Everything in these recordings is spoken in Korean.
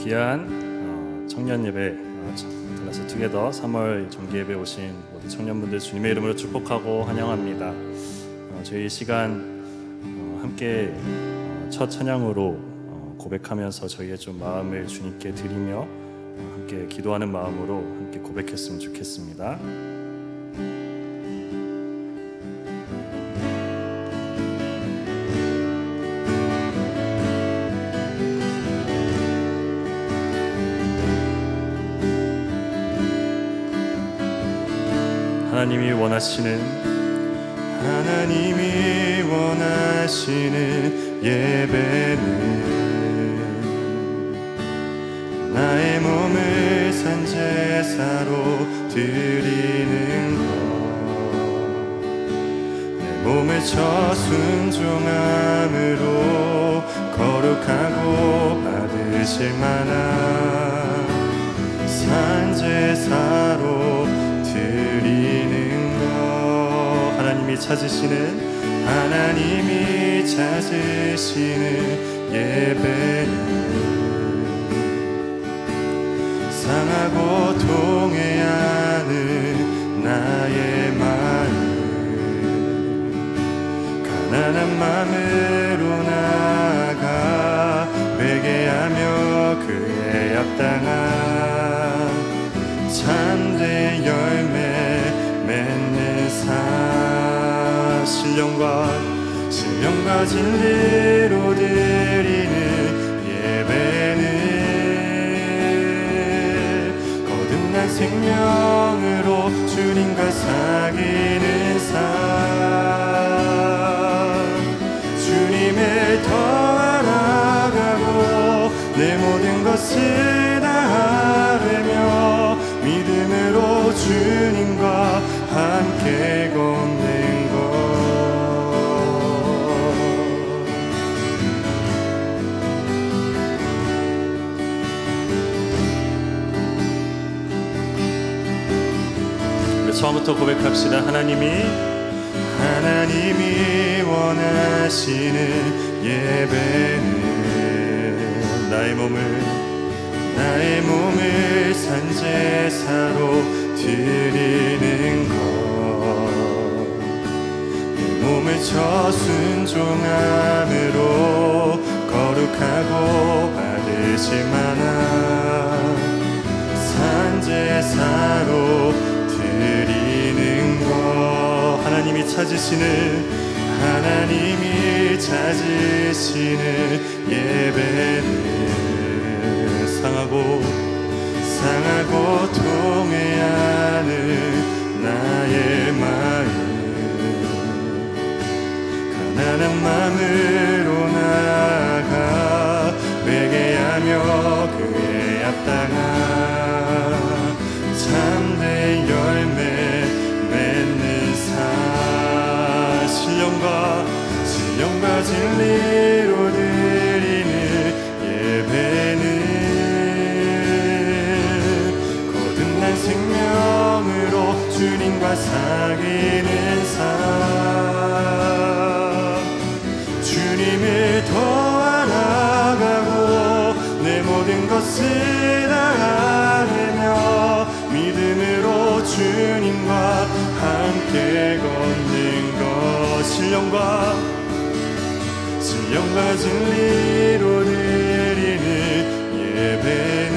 귀한 청년 예배 달라스 투게더 3월 정기 예배 오신 모든 청년분들 주님의 이름으로 축복하고 환영합니다. 저희 시간 함께 첫 찬양으로 고백하면서 저희의 좀 마음을 주님께 드리며 함께 기도하는 마음으로 함께 고백했으면 좋겠습니다. 하나님이 원하시는 예배는 나의 몸을 산제사로 드리는 것, 내 몸을 저순종함으로 거룩하고 받으실 만한 산제사로 드리는 것. 하나님이 찾으시는 예배는 상하고 통회하는 나의 마음, 가난한 마음으로 나아가 회개하며 그의 합당한 참된 열매 맺는 삶, 신령과 진리로 드리는 예배는 거듭난 생명으로 주님과 사귀는 삶, 주님을 더 알아가고 내 모든 것을 다하며 믿음으로 주님과 함께 걷는 것. 처음부터 고백합시다. 하나님이 원하시는 예배는 나의 몸을 산제사로 드리는 것, 내 몸을 저순종함으로 거룩하고 받으실 만한 산제사로 드리는 것. 하나님이 찾으시는 예배는 상하고 통회하는 나의 마음, 가난한 마음으로 나아가 회개하며 그의 합당한 참된 열매 맺는 삶, 신령과 진리로 드리는 예배는 거듭난 생명으로 주님과 사귀는 삶, 주님을 더 알아가고 내 모든 것을 다하며 믿음으로 주님과 함께 걷는 것. 신령과 진리로 드리는 예배는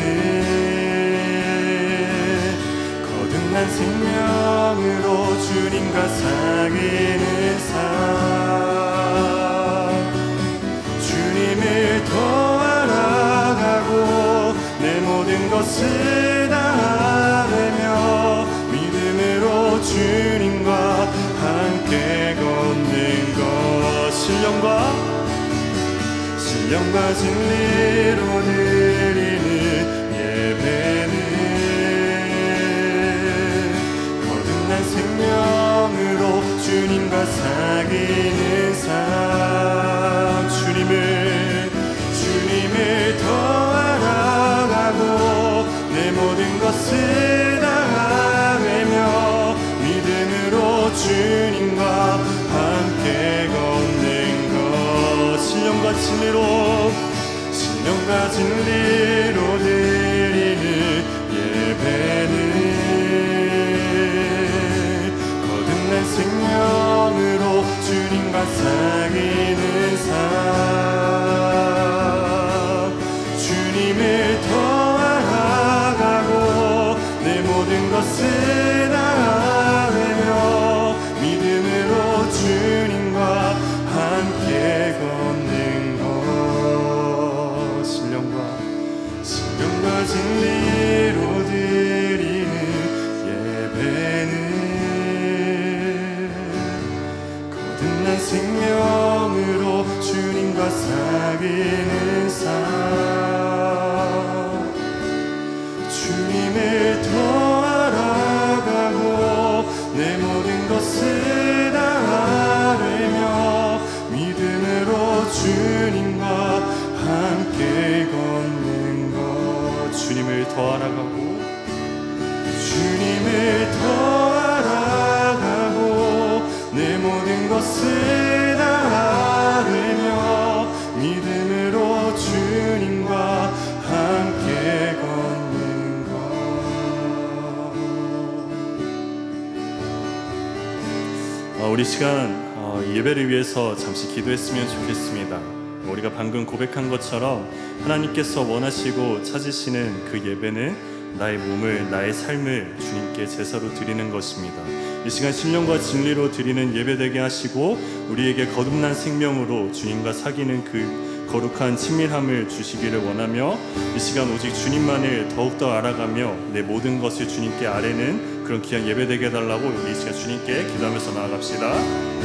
거듭난 생명으로 주님과 사귀는 삶, 주님을 더 알아가고 내 모든 것을 다하며 믿음으로 주님과 함께 걷는 것. 신령과 진리로 드리는 예배는 거듭난 생명으로 주님과 사귀는 삶, 주님을 더 알아가고 내 모든 것을 다하며 믿음으로 주님과 함께 걷는 것. 신령과 신령과 진리로 드리는 예배는 거듭난 생명으로 주님과 사귀는 삶, 주님을 더 알아가고 내 모든 것을 나아내며 믿음으로 주님과 함께 걷는 것. 신령과 진리로 드리는 예배는 거듭난 생명으로 주님과 사귀는 삶, 주님을 더 알아가고 내 모든 것을 나아내며 믿음으로 주님과 함께 걷는 것. 주님을 더 알아가고 주님을 더 알아가고 내 모든 것을 나아내며 믿음으로 주님과 함께 걷는 것. 우리 시간 예배를 위해서 잠시 기도했으면 좋겠습니다. 우리가 방금 고백한 것처럼 하나님께서 원하시고 찾으시는 그 예배는 나의 몸을, 나의 삶을 주님께 제사로 드리는 것입니다. 이 시간 신령과 진리로 드리는 예배되게 하시고 우리에게 거듭난 생명으로 주님과 사귀는 그 거룩한 친밀함을 주시기를 원하며 이 시간 오직 주님만을 더욱더 알아가며 내 모든 것을 주님께 아뢰는 그런 귀한 예배되게 해달라고 우리 이 시간 주님께 기도하면서 나아갑시다.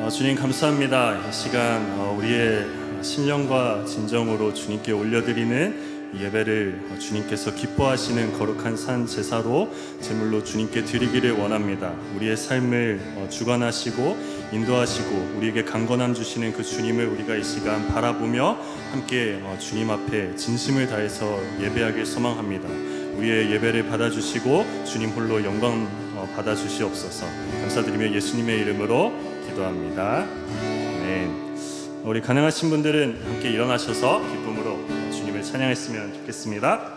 주님 감사합니다. 이 시간 우리의 신령과 진정으로 주님께 올려드리는 예배를 주님께서 기뻐하시는 거룩한 산 제사로 제물로 주님께 드리기를 원합니다. 우리의 삶을 주관하시고 인도하시고 우리에게 강건함 주시는 그 주님을 우리가 이 시간 바라보며 함께 주님 앞에 진심을 다해서 예배하길 소망합니다. 우리의 예배를 받아주시고 주님 홀로 영광 받아주시옵소서. 감사드리며 예수님의 이름으로 기도합니다. 아멘. 우리 가능하신 분들은 함께 일어나셔서 기쁨으로 주님을 찬양했으면 좋겠습니다.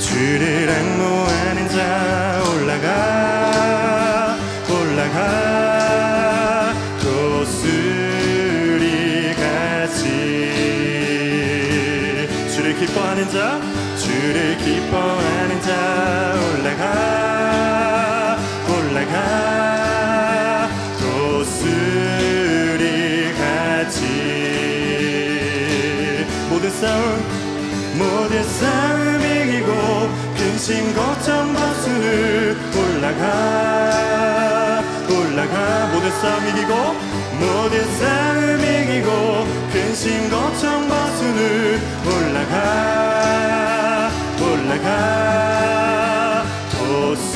주를 앙모하는 자 올라가 독수리같이 주를 기뻐하는 자 올라가 독수리같이 모든 싸움 이기고 근심 걱정 벗으는 올라가 모든 싸움 이기고 근심 걱정 벗으는 올라가 독수리같이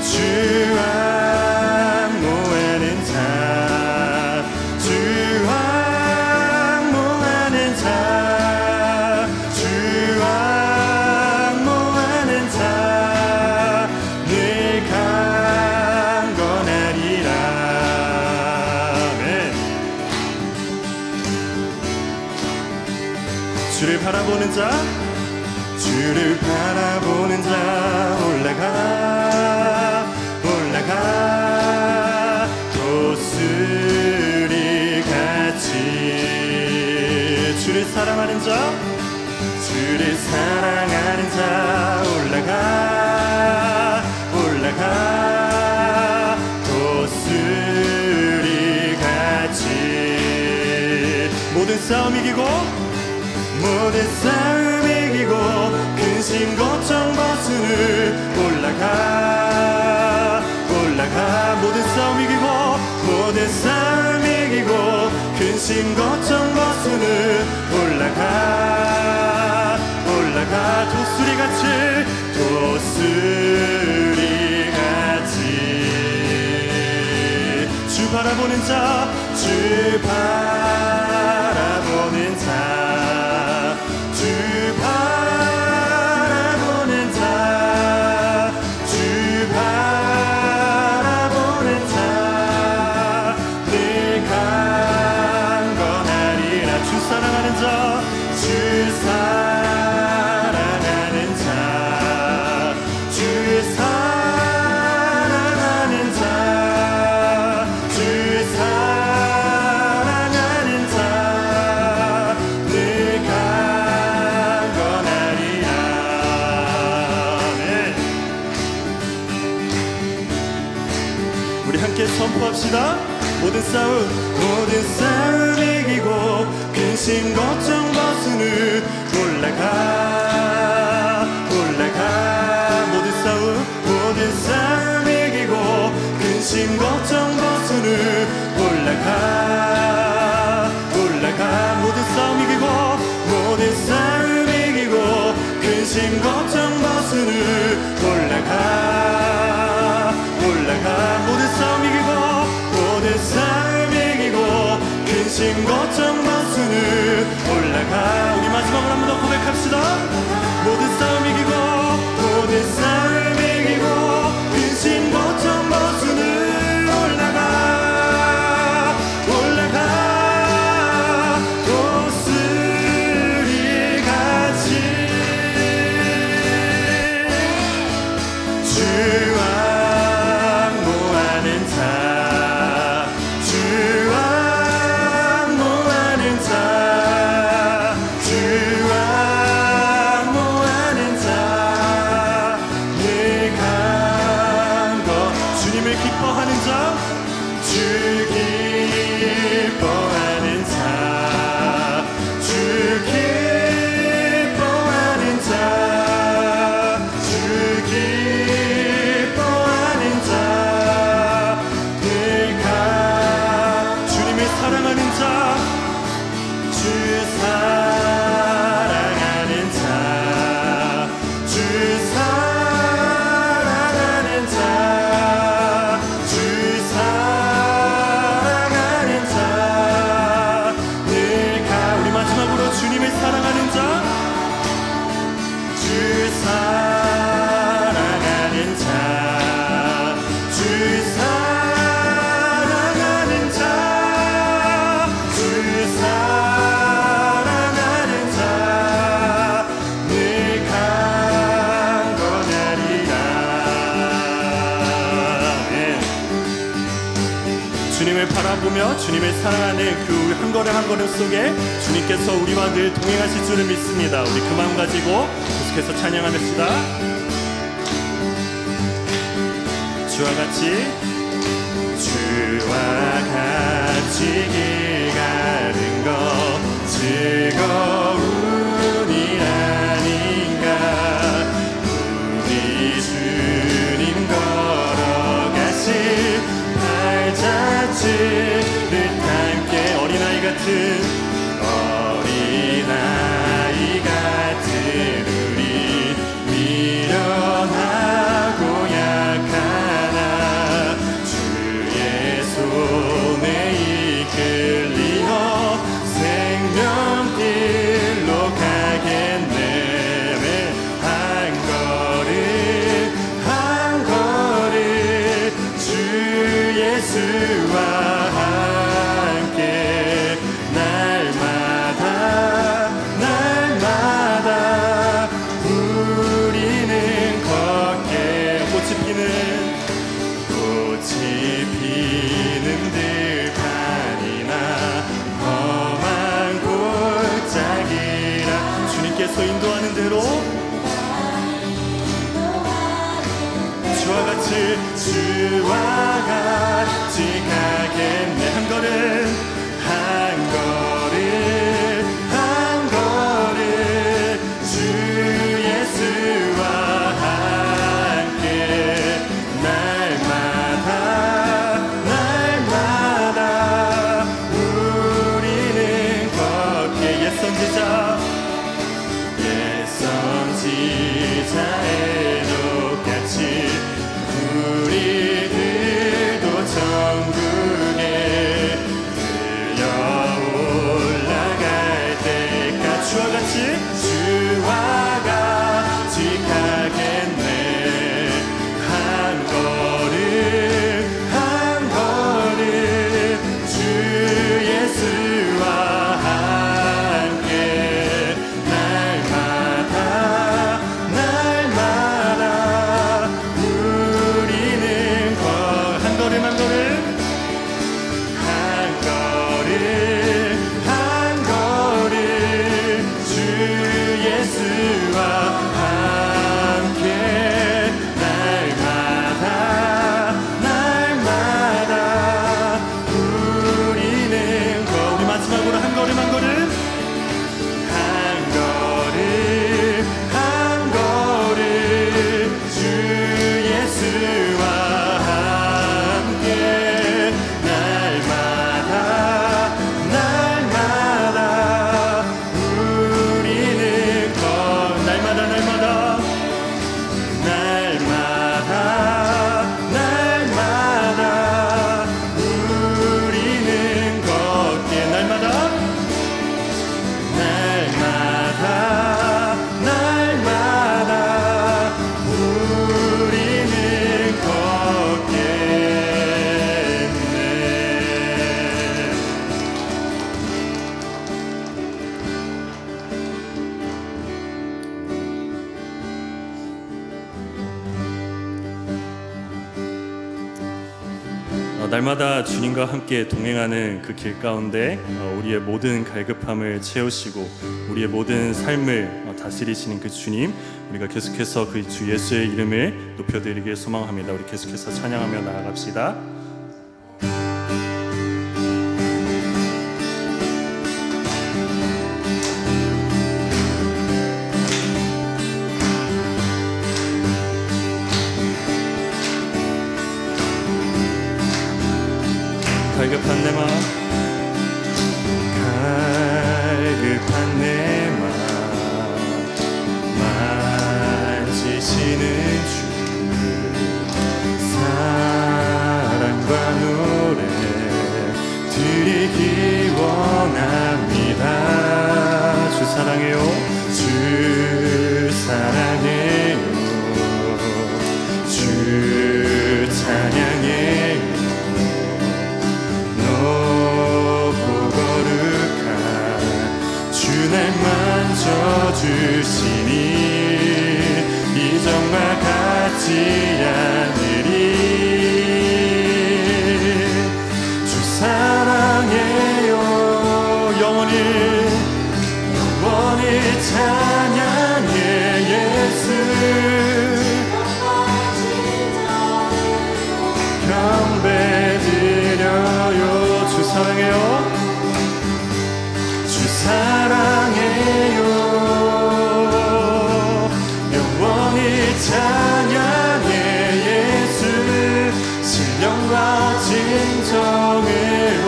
주 앙모하는 자 늘 강건하리라. 아멘. 주를 바라보는 자, 주를 바라보는 자 올라가 올라가 독수리 같이 주를 사랑하는 자, 주를 사랑하는 자 올라가 올라가 독수리 같이 모든 싸움 이기고 모든 싸움 이기고 근심 걱정 벗으는 올라가 올라가 모든 싸움 이기고 모든 싸움 이기고 근심 걱정 벗으는 올라가 올라가 독수리같이 독수리같이 주 바라보는 자, 주 바라보는 자, 주 바라보는 자, 주 바라보는 자 늘 강건하리라. 주 사랑하는 자, 주 사랑하는 자, 주 사랑하는 자, 주 사랑하는 자 늘 강건하리라. 네. 우리 함께 선포합시다. 모든 싸움 이기고 근심 걱정 벗으는 올라가 올라가 모든 싸움 이기고 근심 걱정 벗으는 올라가 올라가 모든 싸움 이기고 모든 싸움 이기고 근심 걱정 벗으는 올라가 올라가 모든 싸움 이기고 모든 싸움 이기고 근심 걱정 벗으는 올라가. 우리 마지막으로 한 번 더 고백합시다. 모든 싸움 이기고 모든 싸움 이기고 근심 걱정 벗으는 올라가 올라가 독수리같이 주와 모하는 자, 주와 모하는 자, 주와 모하는 자 늘 강거 주님을 기뻐하는 자, 주 기뻐하는 자, 주 기뻐하는 자, 주 기뻐하는 자 늘 강 주님을 사랑하는 자, 주 사랑하는 자, 주 사랑하는 자, 주 사랑하는 자 늘 가. 우리 마지막으로 주님을 사랑하는 자, 주 사랑하는 자, 주 사랑하는 자, 주 사랑하는 자 늘 강건하리라. 네. 주님을 바라보며 주님을 사랑하는 그 한 걸음 한 걸음 속에 주님께서 우리와 늘 동행하실 줄을 믿습니다. 우리 그 마음 가지고 계속해서 찬양합시다. 주와 같이 길 가는 것 즐거운 일 아닌가. 우리 주님 걸어가신 발자취를 함께 어린아이 같은 우리 미련하고 약하나 주의 손에 이끌리어 생명길로 가겠네. 한 걸음 주 예수와 함께 날 주와 같이 가겠네. 한 걸음 한 걸음 한 걸음 주 예수와 함께 날마다 날마다 우리는 걷게. 옛 선지자 선지자의 똑같이 우리들도 천국에 들려 올라갈 때까지 주와 같이 가겠네. 한 걸음 한 걸음 주 예수와 함께 날마다 주님과 함께 동행하는 그 길 가운데 우리의 모든 갈급함을 채우시고 우리의 모든 삶을 다스리시는 그 주님, 우리가 계속해서 그 주 예수의 이름을 높여드리길 소망합니다. 우리 계속해서 찬양하며 나아갑시다. 갈급한 내 마음, 갈급한 내 마음 만지시는 주, 사랑과 노래 드리기 원합니다. 주 사랑해요, 주 사랑해요, 주 찬양해요. 날 만져주시니 이전과 같지 않으리. 주 사랑해요, 영원히 찬양해 예수. 경배드려요. 주 사랑해요, 주 사랑해요, 영원히 찬양해 예수. 신령과 진정으로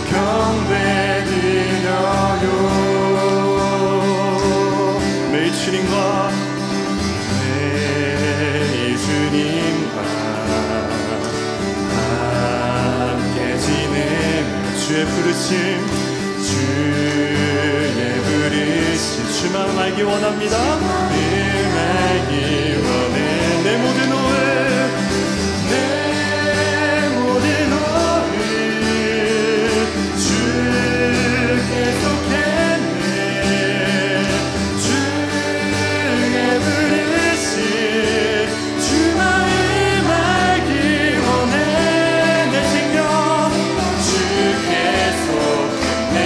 경배드려요. 매일 주님과 함께 지내며 주의 부르심, 주의 부르심 주만 알기 원합니다. 알기 원해. 내 모든 오해, 내 모든 오해 주께 속했네. 주의 부르심 주만 알기 원해. 내 생명 주께 속했네.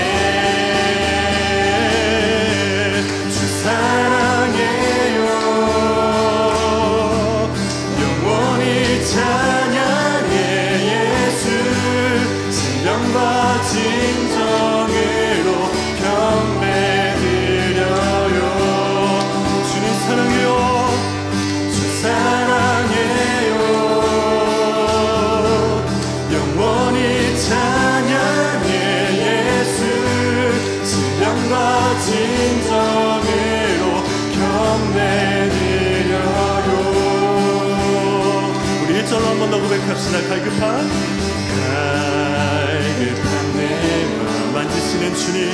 주 사랑해 고백합시다. 갈급한 내 마음 만지시는 주님,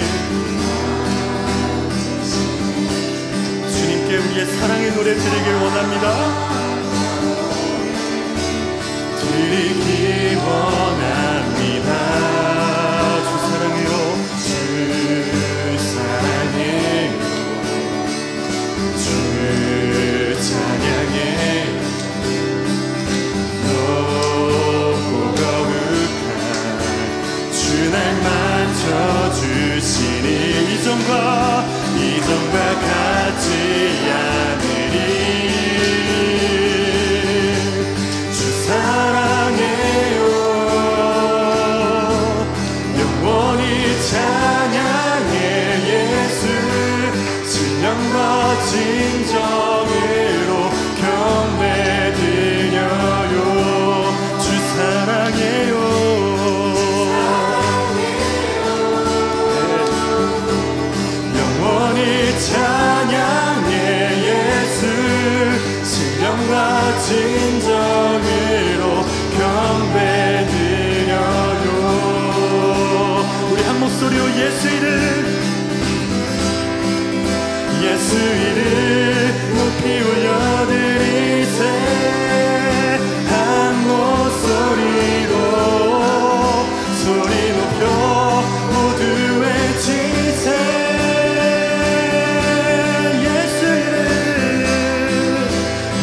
주님께 우리의 사랑의 노래 드리길 원합니다. 드리기 원합니다. 주 사랑해요, 주 사랑해요, 주 찬양해요. 높고 거룩한 주날 만져주시니 이전과 같지 않으리. 주 사랑해요, 영원히 찬양해. 예수 신령과 진정으로 경배드려요. 주 사랑해요, 영원히 찬양해. 예수 신령과 진정으로 경배드려요. 우리 한 목소리로 예수 이름 높이 올려드리세. 한 목소리로 소리 높여 모두 외치세.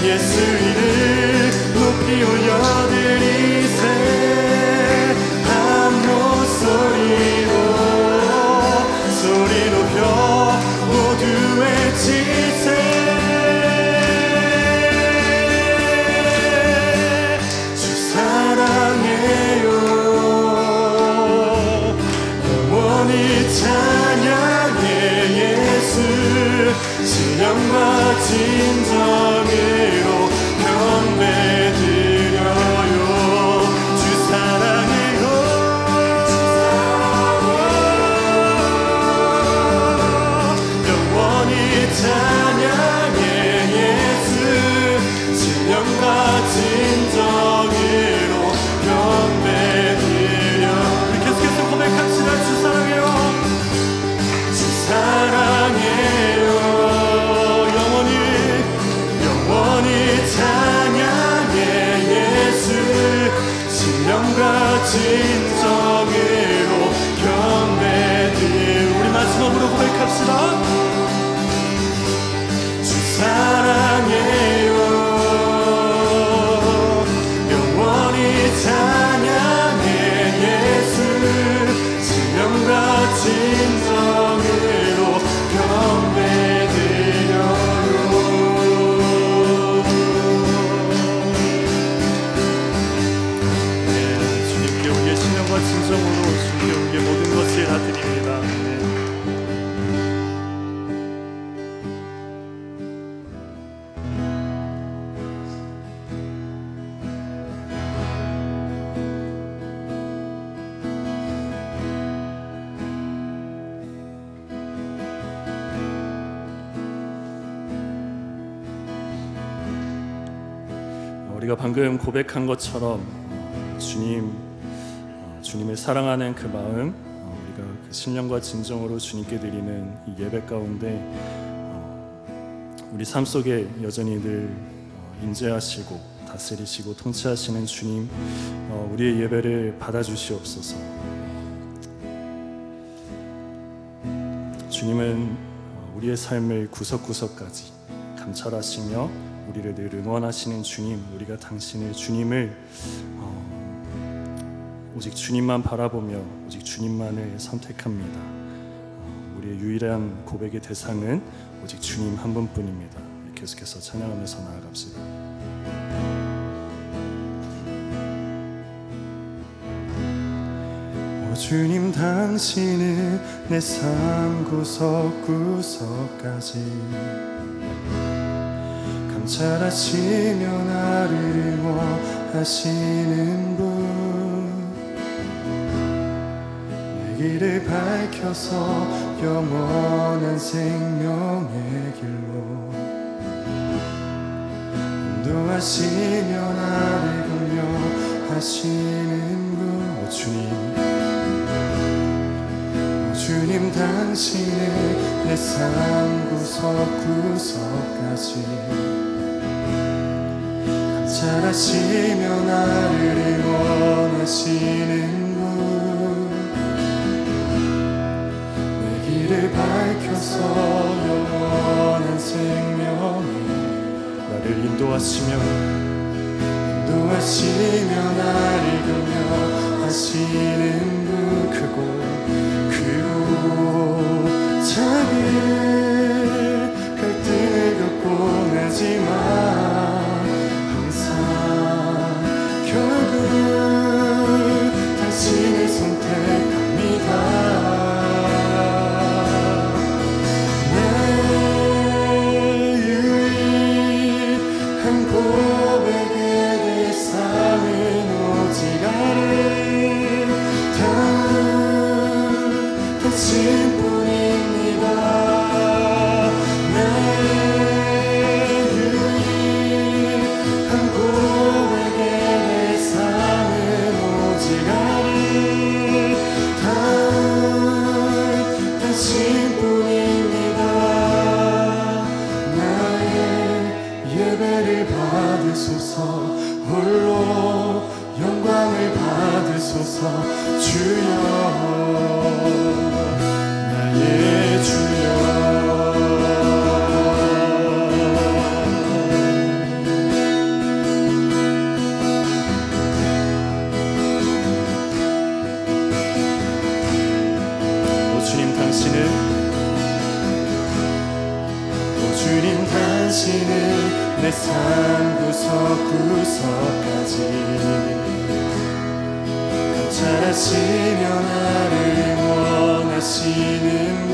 예수 이름 높이 올려드리세. 한 목소리로 소리 높여 모두 외치세. 주 사랑해요, 영원히 찬양해. 예수 신령과 진정으로 경배드려요. 주 사랑해요, 영원히 찬양해. 예수 신령과 진정으로 경배드려. 우리 계속해서 고백합시다. 주 사랑해요, 주 사랑해요, 영원히 찬양해. 예수 신령과 진정으로 경배드려. 우리 마지막으로 고백합시다. 주 사랑해요, 영원히 찬양해. 예수 신령과 진정으로 경배드려요. 주님께 우리의 신령과 진정으로 주님께 우리의 모든 것을 다 드립니다. 우리가 방금 고백한 것처럼 주님을 사랑하는 그 마음, 우리가 그 신령과 진정으로 주님께 드리는 이 예배 가운데 우리 삶 속에 여전히 늘 인재하시고 다스리시고 통치하시는 주님, 우리의 예배를 받아주시옵소서. 주님은 우리의 삶을 구석구석까지 감찰하시며 우리를 늘 응원하시는 주님, 우리가 주님을 오직 주님만 바라보며 오직 주님만을 선택합니다. 우리의 유일한 고백의 대상은 오직 주님 한 분뿐입니다. 계속해서 찬양하면서 나아갑시다. 오 주님, 당신은 내 삶 구석구석까지 감찰하시며 나를 응원하시는 분, 내 길을 밝혀서 영원한 생명의 길로 인도하시며 나를 하시는 분. 오 주님 당신은 내 삶 구석구석까지 감찰하시며 나를 원하시는 분. 내 길을 밝혀서 영원한 생명에 나를 인도하시며 나를 격려하시는 분. 크고 작은 갈등을 겪곤 하지만 항상 결국 당신을 선택합니다. 내 유일한 고백에 내 삶은 오직 당신뿐입니다. 내 유일한 고백에 내 삶은 오직 당신뿐입니다. 나의 예배를 받으소서. 홀로 영광을 받으소서. 주여 나의 주여. 오 주님 당신은 내 삶 구석구석까지 감찰하시며 나를 원하시는 분.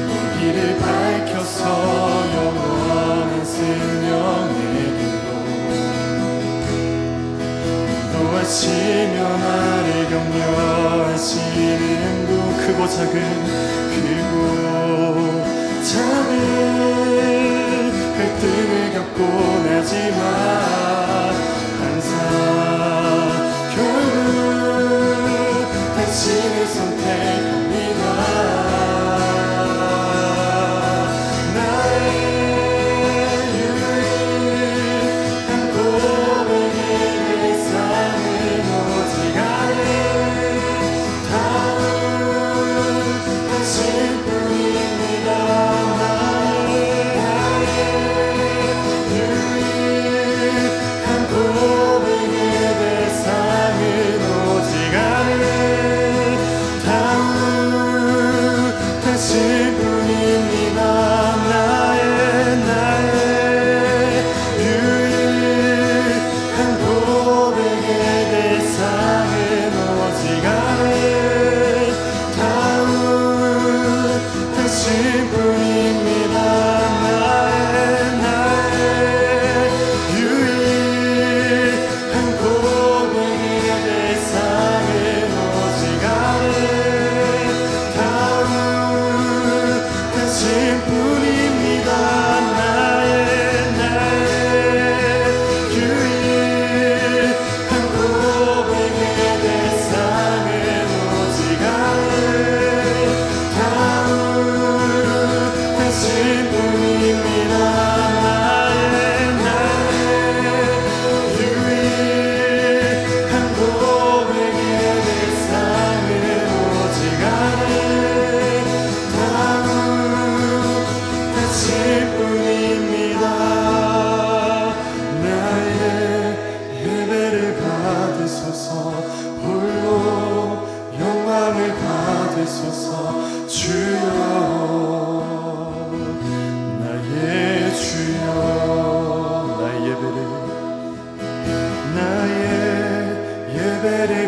내 길을 밝혀서 영원한 생명의 길로 인도하시며 나를 격려하시는 분. 크고 작은 갈등을 겪곤 하지만 항상 결국 당신을 선택합니다. 나의 유일한 고백에 내 삶은 오직 당신뿐입니다.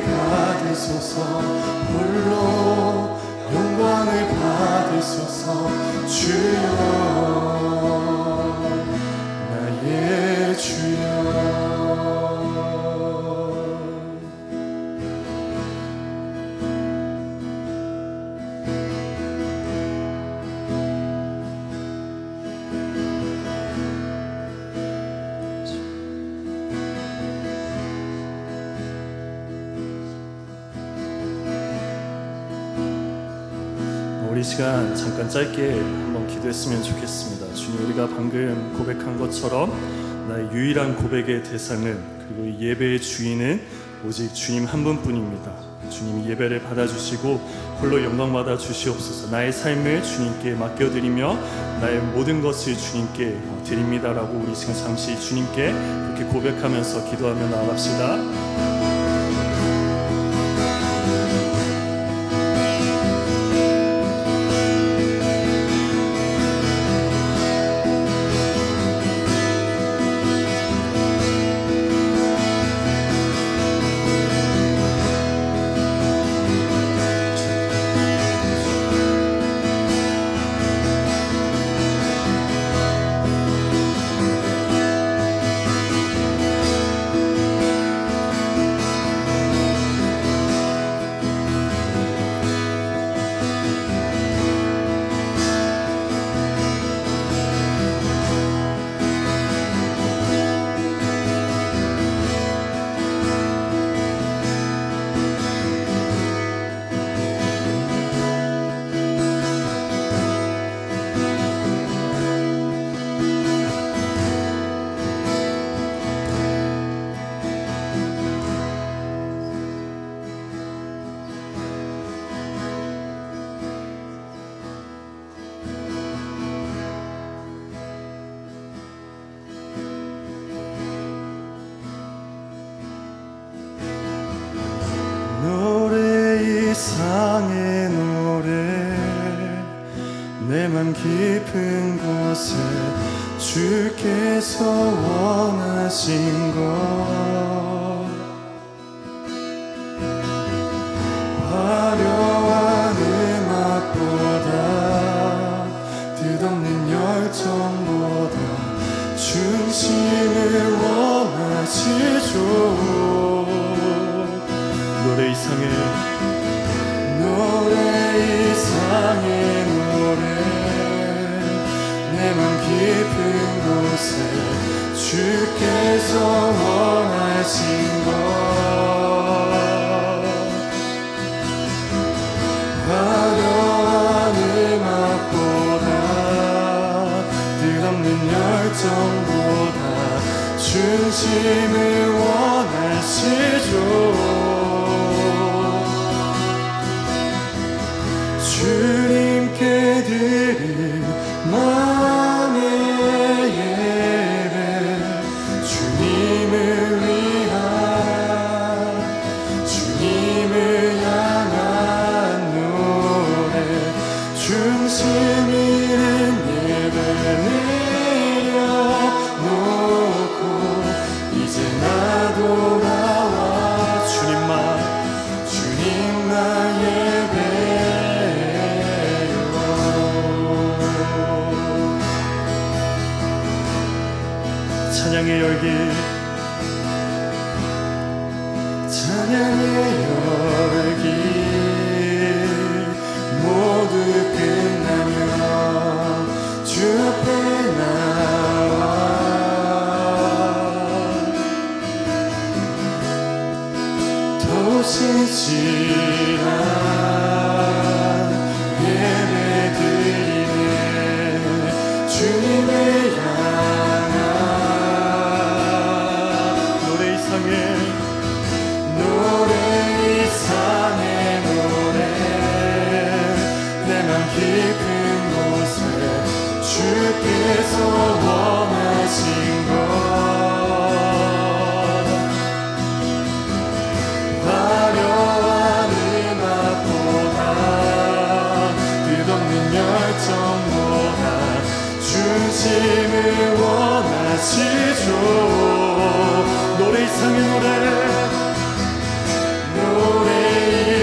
받으소서. 홀로 영광을 받으소서. 주여 나의 주여. 우리 시간 잠깐 짧게 한번 기도했으면 좋겠습니다. 주님, 우리가 방금 고백한 것처럼 나의 유일한 고백의 대상은, 그리고 이 예배의 주인은 오직 주님 한 분뿐입니다. 주님이 예배를 받아주시고 홀로 영광 받아 주시옵소서. 나의 삶을 주님께 맡겨드리며 나의 모든 것을 주님께 드립니다라고 우리 지금 잠시 주님께 그렇게 고백하면서 기도하며 나아갑시다. 이상의 노래 내 맘 깊은 곳에 주께서 원하신 것 화려한 음악보다 뜻없는 열정보다 중심을 원하시죠. 노래 이상의 노래 내 맘 깊은 곳에 주께서 원하신 것 화려한 음악보다 뜻없는 열정보다 중심을 원하시죠. 주님께 드릴 마음의 예배 주님을 위한 주님을 향한 노래 중심 있는 예배 내려놓고 이제 나 돌아와 주님만 예배 찬양의 열기 모두 끝나면 주 앞에 나와 더 신실한 예배 드리네 주님을 향한 노래 이상의 노래 내 맘 깊은 곳에 주께서 원하신 것 화려한 음악보다 뜻없는 열정보다 중심을 원하시죠. 노래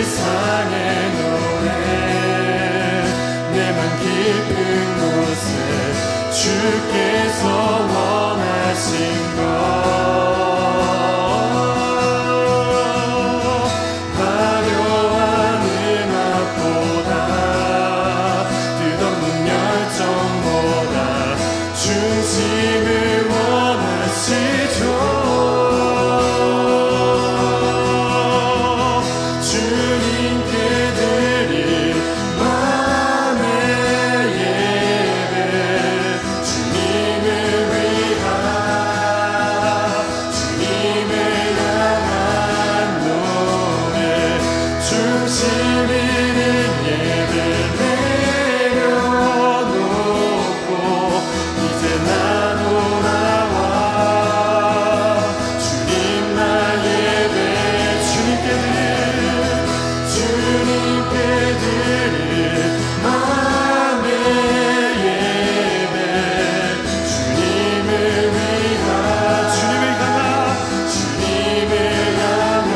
이상의 노래 내 맘 깊은 곳에 주께서 중심 있는 예배 내려놓고 이제 나 돌아와 주님 나 예배 주님께 드릴 마음의 예배 주님을 향한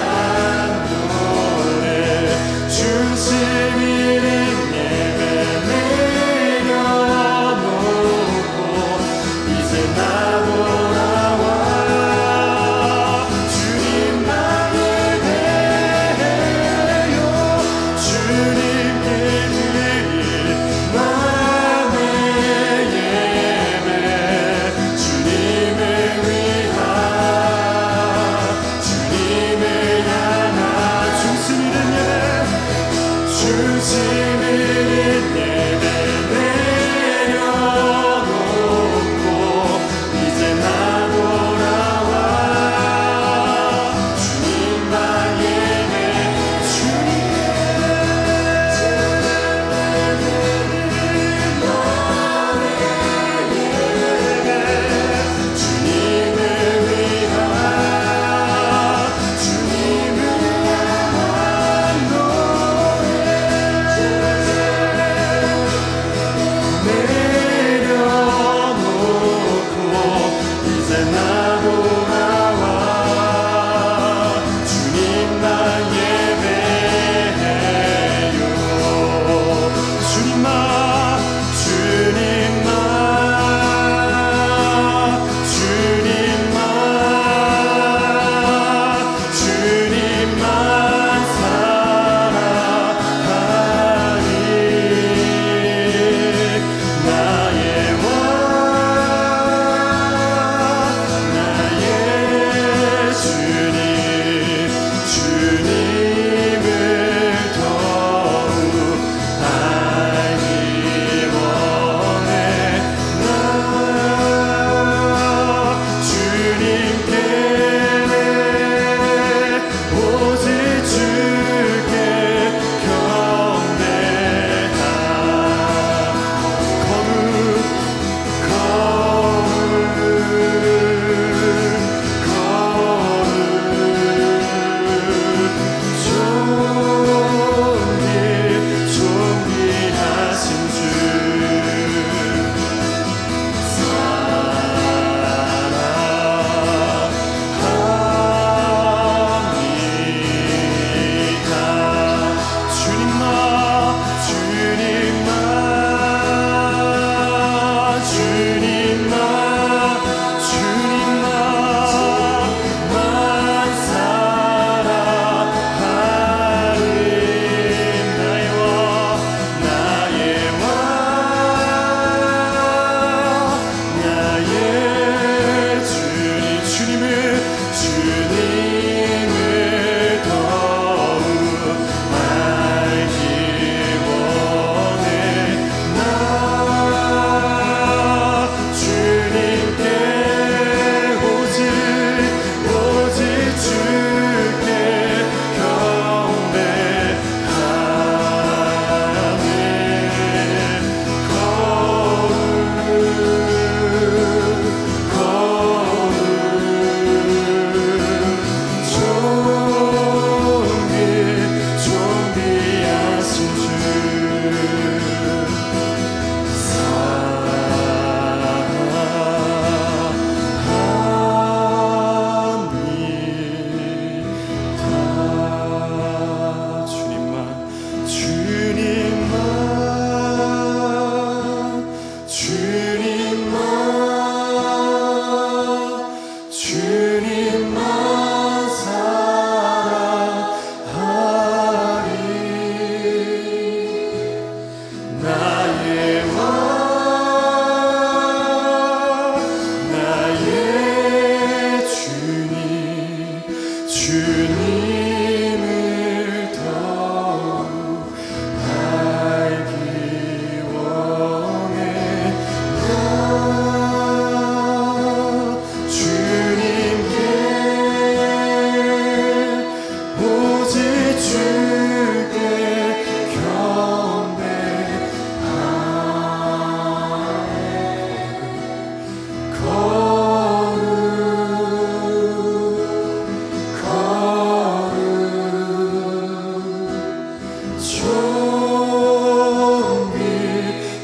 노래 중심 있는 예배 내려놓고 이제 나 돌아와 주님 나 예배해요 주님께 드릴 마음의 예배 주님을 향한 중심 있는 예배 내려놓고 이제 나 돌아와 주님 나 예배 주님을 향한 노래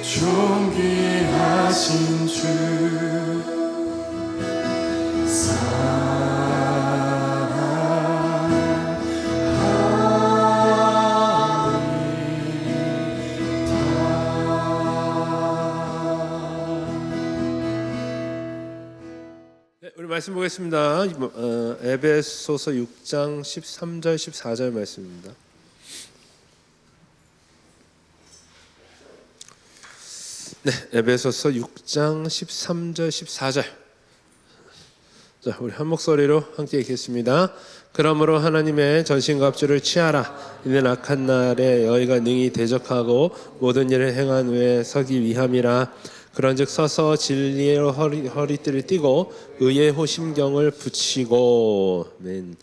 존귀하신 주 네, 우리 말씀 보겠습니다. 에베소서 6장 13절 14절 말씀입니다. 네, 에베소서 6장 13절 14절. 자, 우리 한 목소리로 함께 읽겠습니다. 그러므로 하나님의 전신갑주를 취하라. 이는 악한 날에 너희가 능히 대적하고 모든 일을 행한 후에 서기 위함이라. 그런즉 서서 진리의 허리띠를 띠고 의의 호심경을 붙이고. 아멘.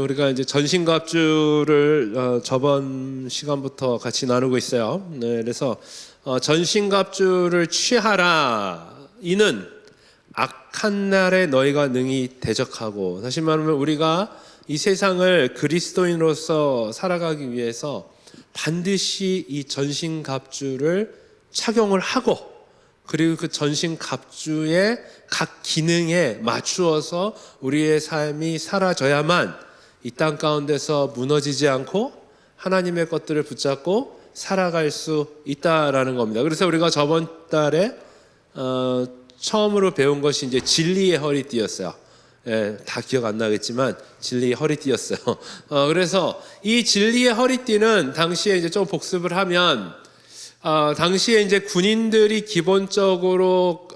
우리가 이제 전신갑주를 저번 시간부터 같이 나누고 있어요. 네, 그래서 전신갑주를 취하라. 이는 악한 날에 너희가 능히 대적하고. 다시 말하면 우리가 이 세상을 그리스도인으로서 살아가기 위해서 반드시 이 전신갑주를 착용을 하고, 그리고 그 전신갑주의 각 기능에 맞추어서 우리의 삶이 사라져야만 이 땅 가운데서 무너지지 않고 하나님의 것들을 붙잡고 살아갈 수 있다라는 겁니다. 그래서 우리가 저번 달에 처음으로 배운 것이 이제 진리의 허리띠였어요. 예, 다 기억 안 나겠지만 진리의 허리띠였어요. 그래서 이 진리의 허리띠는 당시에 이제 좀 복습을 하면, 당시에 이제 군인들이 기본적으로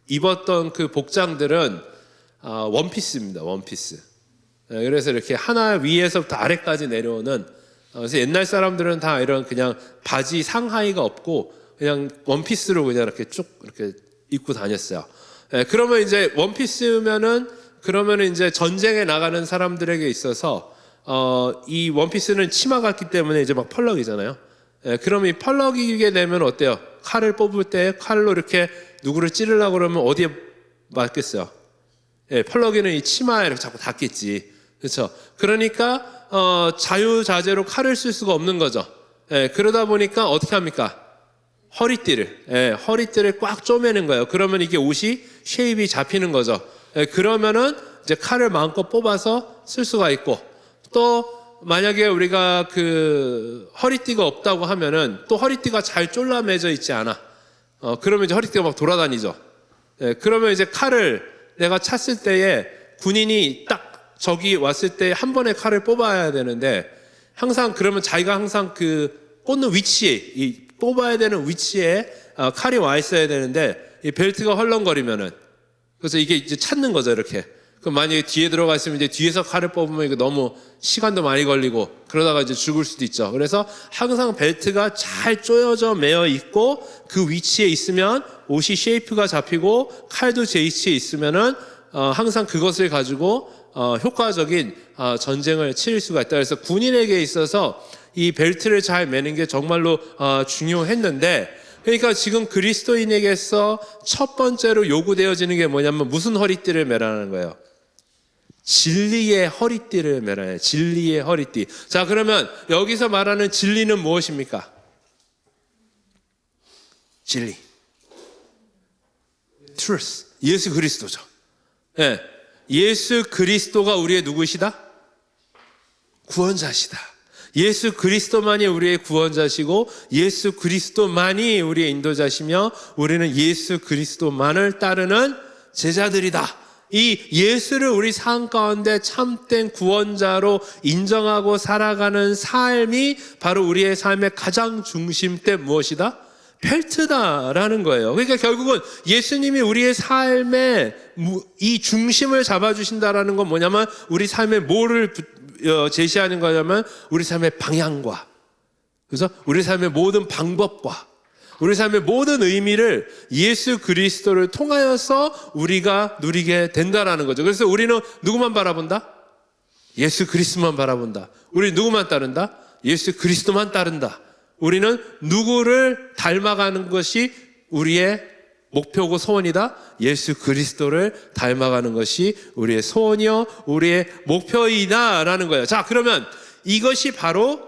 입었던 그 복장들은 원피스입니다. 원피스. 예, 그래서 이렇게 하나 위에서부터 아래까지 내려오는. 그래서 옛날 사람들은 다 이런 그냥 바지 상하의가 없고 그냥 원피스로 그냥 이렇게 쭉 이렇게 입고 다녔어요. 예, 그러면 이제 원피스면은 그러면 이제 전쟁에 나가는 사람들에게 있어서 이 원피스는 치마 같기 때문에 이제 막 펄럭이잖아요. 예, 그러면 이 펄럭이게 되면 어때요? 칼을 뽑을 때 칼로 이렇게 누구를 찌르려고 그러면 어디에 맞겠어요? 예, 펄럭이는 이 치마에 이렇게 자꾸 닿겠지. 그렇죠? 그러니까 자유자재로 칼을 쓸 수가 없는 거죠. 예, 그러다 보니까 어떻게 합니까? 허리띠를 꽉 쪼매는 거예요. 그러면 이게 옷이 쉐입이 잡히는 거죠. 예, 그러면은 이제 칼을 마음껏 뽑아서 쓸 수가 있고, 또 만약에 우리가 그 허리띠가 없다고 하면은 또 허리띠가 잘 졸라매져 있지 않아. 그러면 이제 허리띠가 막 돌아다니죠. 예, 그러면 이제 칼을 내가 찼을 때에 군인이 딱 저기 왔을 때 한 번에 칼을 뽑아야 되는데, 항상 그러면 자기가 항상 그 꽂는 위치에, 이 뽑아야 되는 위치에 칼이 와 있어야 되는데, 이 벨트가 헐렁거리면은, 그래서 이게 이제 찾는 거죠, 이렇게. 그럼 만약에 뒤에 들어가 있으면 이제 뒤에서 칼을 뽑으면 이거 너무 시간도 많이 걸리고 그러다가 이제 죽을 수도 있죠. 그래서 항상 벨트가 잘 조여져 매어 있고 그 위치에 있으면 옷이 쉐이프가 잡히고 칼도 제 위치에 있으면은 항상 그것을 가지고 효과적인 전쟁을 치를 수가 있다. 그래서 군인에게 있어서 이 벨트를 잘 매는 게 정말로 중요했는데, 그러니까 지금 그리스도인에게서 첫 번째로 요구되어지는 게 뭐냐면 무슨 허리띠를 매라는 거예요? 진리의 허리띠를 매라요. 진리의 허리띠. 자, 그러면 여기서 말하는 진리는 무엇입니까? 진리. truth. 예수 그리스도죠. 예. 예수 그리스도가 우리의 누구시다? 구원자시다. 예수 그리스도만이 우리의 구원자시고 예수 그리스도만이 우리의 인도자시며 우리는 예수 그리스도만을 따르는 제자들이다. 이 예수를 우리 삶 가운데 참된 구원자로 인정하고 살아가는 삶이 바로 우리의 삶의 가장 중심대 무엇이다? 벨트다라는 거예요. 그러니까 결국은 예수님이 우리의 삶의 이 중심을 잡아주신다라는 건 뭐냐면 우리 삶의 뭐를 제시하는 거냐면 우리 삶의 방향과, 그래서 우리 삶의 모든 방법과 우리 삶의 모든 의미를 예수 그리스도를 통하여서 우리가 누리게 된다라는 거죠. 그래서 우리는 누구만 바라본다? 예수 그리스도만 바라본다. 우리 누구만 따른다? 예수 그리스도만 따른다. 우리는 누구를 닮아가는 것이 우리의 목표고 소원이다? 예수 그리스도를 닮아가는 것이 우리의 소원이요 우리의 목표이다 라는 거예요. 자, 그러면 이것이 바로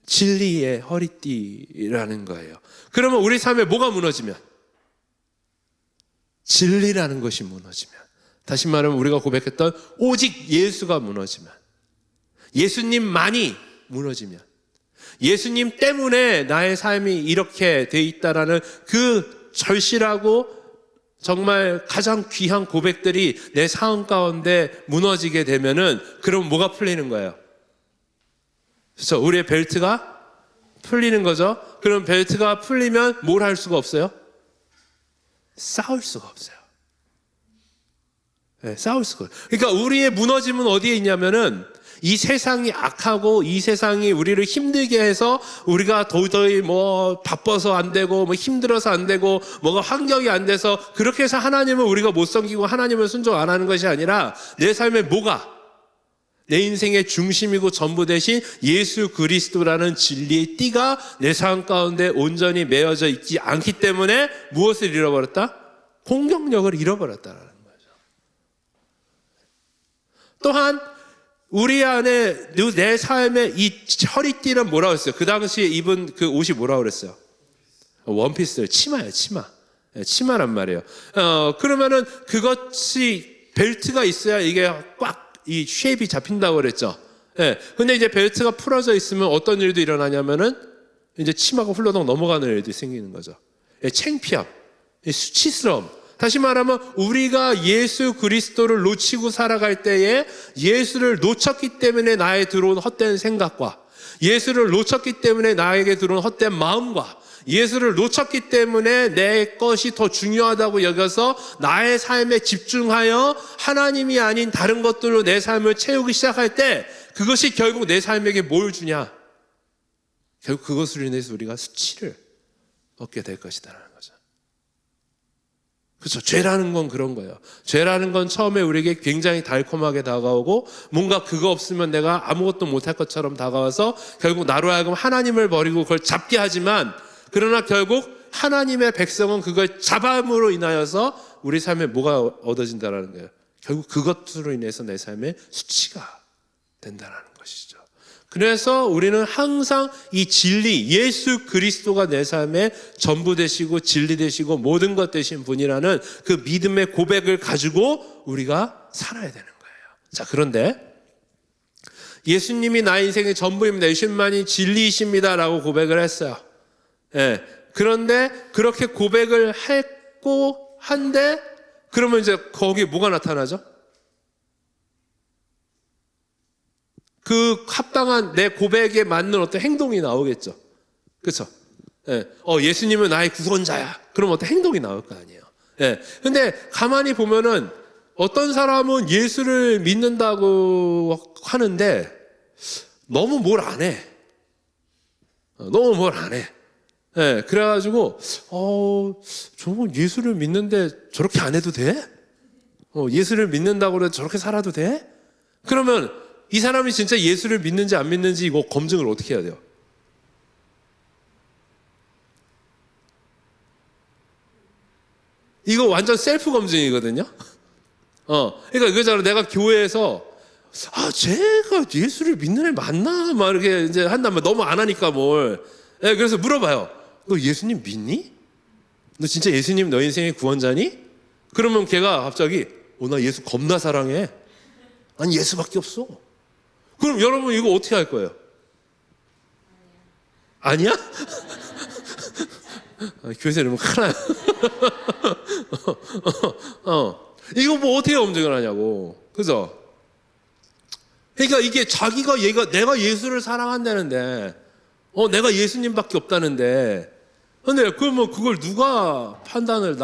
진리의 허리띠라는 거예요. 그러면 우리 삶에 뭐가 무너지면? 진리라는 것이 무너지면, 다시 말하면 우리가 고백했던 오직 예수가 무너지면, 예수님만이 무너지면, 예수님 때문에 나의 삶이 이렇게 돼 있다라는 그 절실하고 정말 가장 귀한 고백들이 내 삶 가운데 무너지게 되면은, 그럼 뭐가 풀리는 거예요? 그렇죠? 우리의 벨트가 풀리는 거죠. 그럼 벨트가 풀리면 뭘 할 수가 없어요? 싸울 수가 없어요. 네, 싸울 수가 없어요. 그러니까 우리의 무너짐은 어디에 있냐면은, 이 세상이 악하고 이 세상이 우리를 힘들게 해서 우리가 도저히 뭐 바빠서 안 되고 뭐 힘들어서 안 되고 뭐가 환경이 안 돼서 그렇게 해서 하나님을 우리가 못 섬기고 하나님을 순종 안 하는 것이 아니라, 내 삶에 뭐가 내 인생의 중심이고 전부 되신 예수 그리스도라는 진리의 띠가 내 삶 가운데 온전히 매어져 있지 않기 때문에 무엇을 잃어버렸다? 공격력을 잃어버렸다라는 거죠. 또한 우리 안에 내 삶의 이 허리띠는 뭐라고 했어요? 그 당시에 입은 그 옷이 뭐라고 그랬어요? 원피스, 치마예요, 치마. 치마란 말이에요. 그러면은 그것이 벨트가 있어야 이게 꽉 이 쉐입이 잡힌다고 그랬죠. 예. 근데 이제 벨트가 풀어져 있으면 어떤 일도 일어나냐면은 이제 치마가 훌러덩 넘어가는 일도 생기는 거죠. 예, 창피함, 수치스러움. 다시 말하면 우리가 예수 그리스도를 놓치고 살아갈 때에, 예수를 놓쳤기 때문에 나에 들어온 헛된 생각과, 예수를 놓쳤기 때문에 나에게 들어온 헛된 마음과, 예수를 놓쳤기 때문에 내 것이 더 중요하다고 여겨서 나의 삶에 집중하여 하나님이 아닌 다른 것들로 내 삶을 채우기 시작할 때, 그것이 결국 내 삶에게 뭘 주냐? 결국 그것으로 인해서 우리가 수치를 얻게 될 것이다라는 거죠. 그렇죠. 죄라는 건 그런 거예요. 죄라는 건 처음에 우리에게 굉장히 달콤하게 다가오고, 뭔가 그거 없으면 내가 아무것도 못할 것처럼 다가와서 결국 나로 하여금 하나님을 버리고 그걸 잡게 하지만, 그러나 결국 하나님의 백성은 그걸 잡음으로 인하여서 우리 삶에 뭐가 얻어진다라는 거예요. 결국 그것으로 인해서 내 삶에 수치가 된다라는 것이죠. 그래서 우리는 항상 이 진리, 예수 그리스도가 내 삶의 전부 되시고 진리 되시고 모든 것 되신 분이라는 그 믿음의 고백을 가지고 우리가 살아야 되는 거예요. 자, 그런데 예수님이 나의 인생의 전부입니다, 예수님만이 진리이십니다라고 고백을 했어요. 예. 그런데 그렇게 고백을 했고 한데, 그러면 이제 거기에 뭐가 나타나죠? 그 합당한 내 고백에 맞는 어떤 행동이 나오겠죠. 그렇죠? 예. 예수님은 나의 구원자야. 그럼 어떤 행동이 나올 거 아니에요. 예. 근데 가만히 보면은 어떤 사람은 예수를 믿는다고 하는데 너무 뭘 안 해. 너무 뭘 안 해. 네, 그래가지고 저거 예수를 믿는데 저렇게 안 해도 돼? 예수를 믿는다고 해서 저렇게 살아도 돼? 그러면 이 사람이 진짜 예수를 믿는지 안 믿는지 이거 검증을 어떻게 해야 돼요? 이거 완전 셀프 검증이거든요. 그러니까 이거잖아. 내가 교회에서 쟤가 예수를 믿는 애 맞나? 막 이렇게 이제 한다면 너무 안 하니까 뭘. 네, 그래서 물어봐요. 너 예수님 믿니? 너 진짜 예수님 너 인생의 구원자니? 그러면 걔가 갑자기 나 예수 겁나 사랑해. 난 예수밖에 없어. 그럼 여러분 이거 어떻게 할 거예요? 아니야? 교회에서 이러면 큰일 나요. 이거 뭐 어떻게 검증을 하냐고. 그죠? 그러니까 이게 내가 예수를 사랑한다는데, 내가 예수님밖에 없다는데, 근데 그러면 그걸 누가 판단을,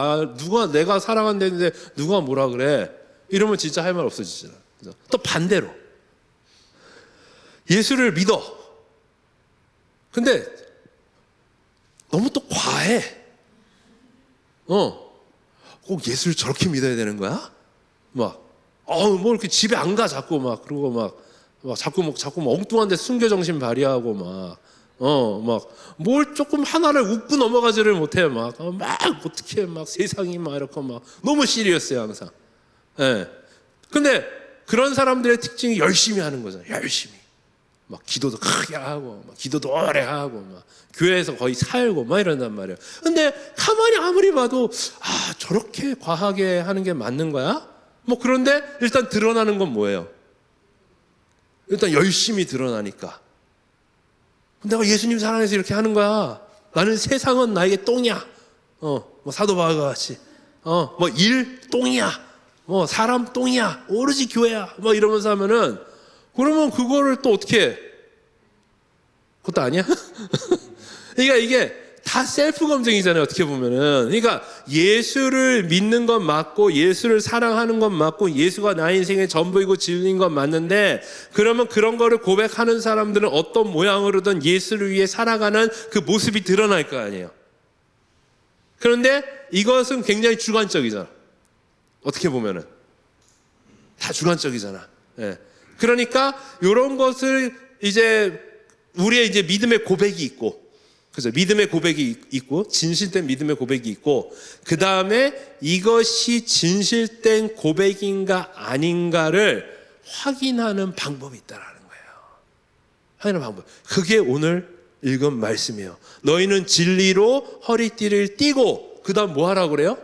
내가 사랑한다는데 누가 뭐라 그래? 이러면 진짜 할 말 없어지잖아. 또 반대로 예수를 믿어. 근데 너무 또 과해. 꼭 예수를 저렇게 믿어야 되는 거야? 뭐 이렇게 집에 안 가 자꾸 그러고 자꾸 엉뚱한 데 순교 정신 발휘하고 뭘 조금 하나를 웃고 넘어가지를 못해. 어떻게 세상이 이렇게 너무 시리어스해 항상. 예. 근데 그런 사람들의 특징이 열심히 하는 거잖아요. 열심히. 막 기도도 크게 하고 막 기도도 오래 하고 막 교회에서 거의 살고 막 이런단 말이에요. 근데 가만히 아무리 봐도 저렇게 과하게 하는 게 맞는 거야? 뭐 그런데 일단 드러나는 건 뭐예요? 일단 열심히 드러나니까 내가 예수님 사랑해서 이렇게 하는 거야. 나는 세상은 나에게 똥이야. 뭐 사도 바울과 같이 뭐 일 똥이야. 뭐 사람 똥이야. 오로지 교회야. 뭐 이러면서 하면은 그러면 그거를 또 어떻게 해? 그것도 아니야? 그러니까 이게 다 셀프 검증이잖아요. 어떻게 보면은. 그러니까 예수를 믿는 건 맞고 예수를 사랑하는 건 맞고 예수가 나의 인생의 전부이고 진리인 건 맞는데 그러면 그런 거를 고백하는 사람들은 어떤 모양으로든 예수를 위해 살아가는 그 모습이 드러날 거 아니에요. 그런데 이것은 굉장히 주관적이잖아. 어떻게 보면은 다 주관적이잖아. 예. 그러니까 이런 것을 이제 우리의 이제 믿음의 고백이 있고, 그죠? 믿음의 고백이 있고, 진실된 믿음의 고백이 있고, 그 다음에 이것이 진실된 고백인가 아닌가를 확인하는 방법이 있다라는 거예요. 확인하는 방법. 그게 오늘 읽은 말씀이에요. 너희는 진리로 허리띠를 띠고, 그 다음 뭐 하라고 그래요?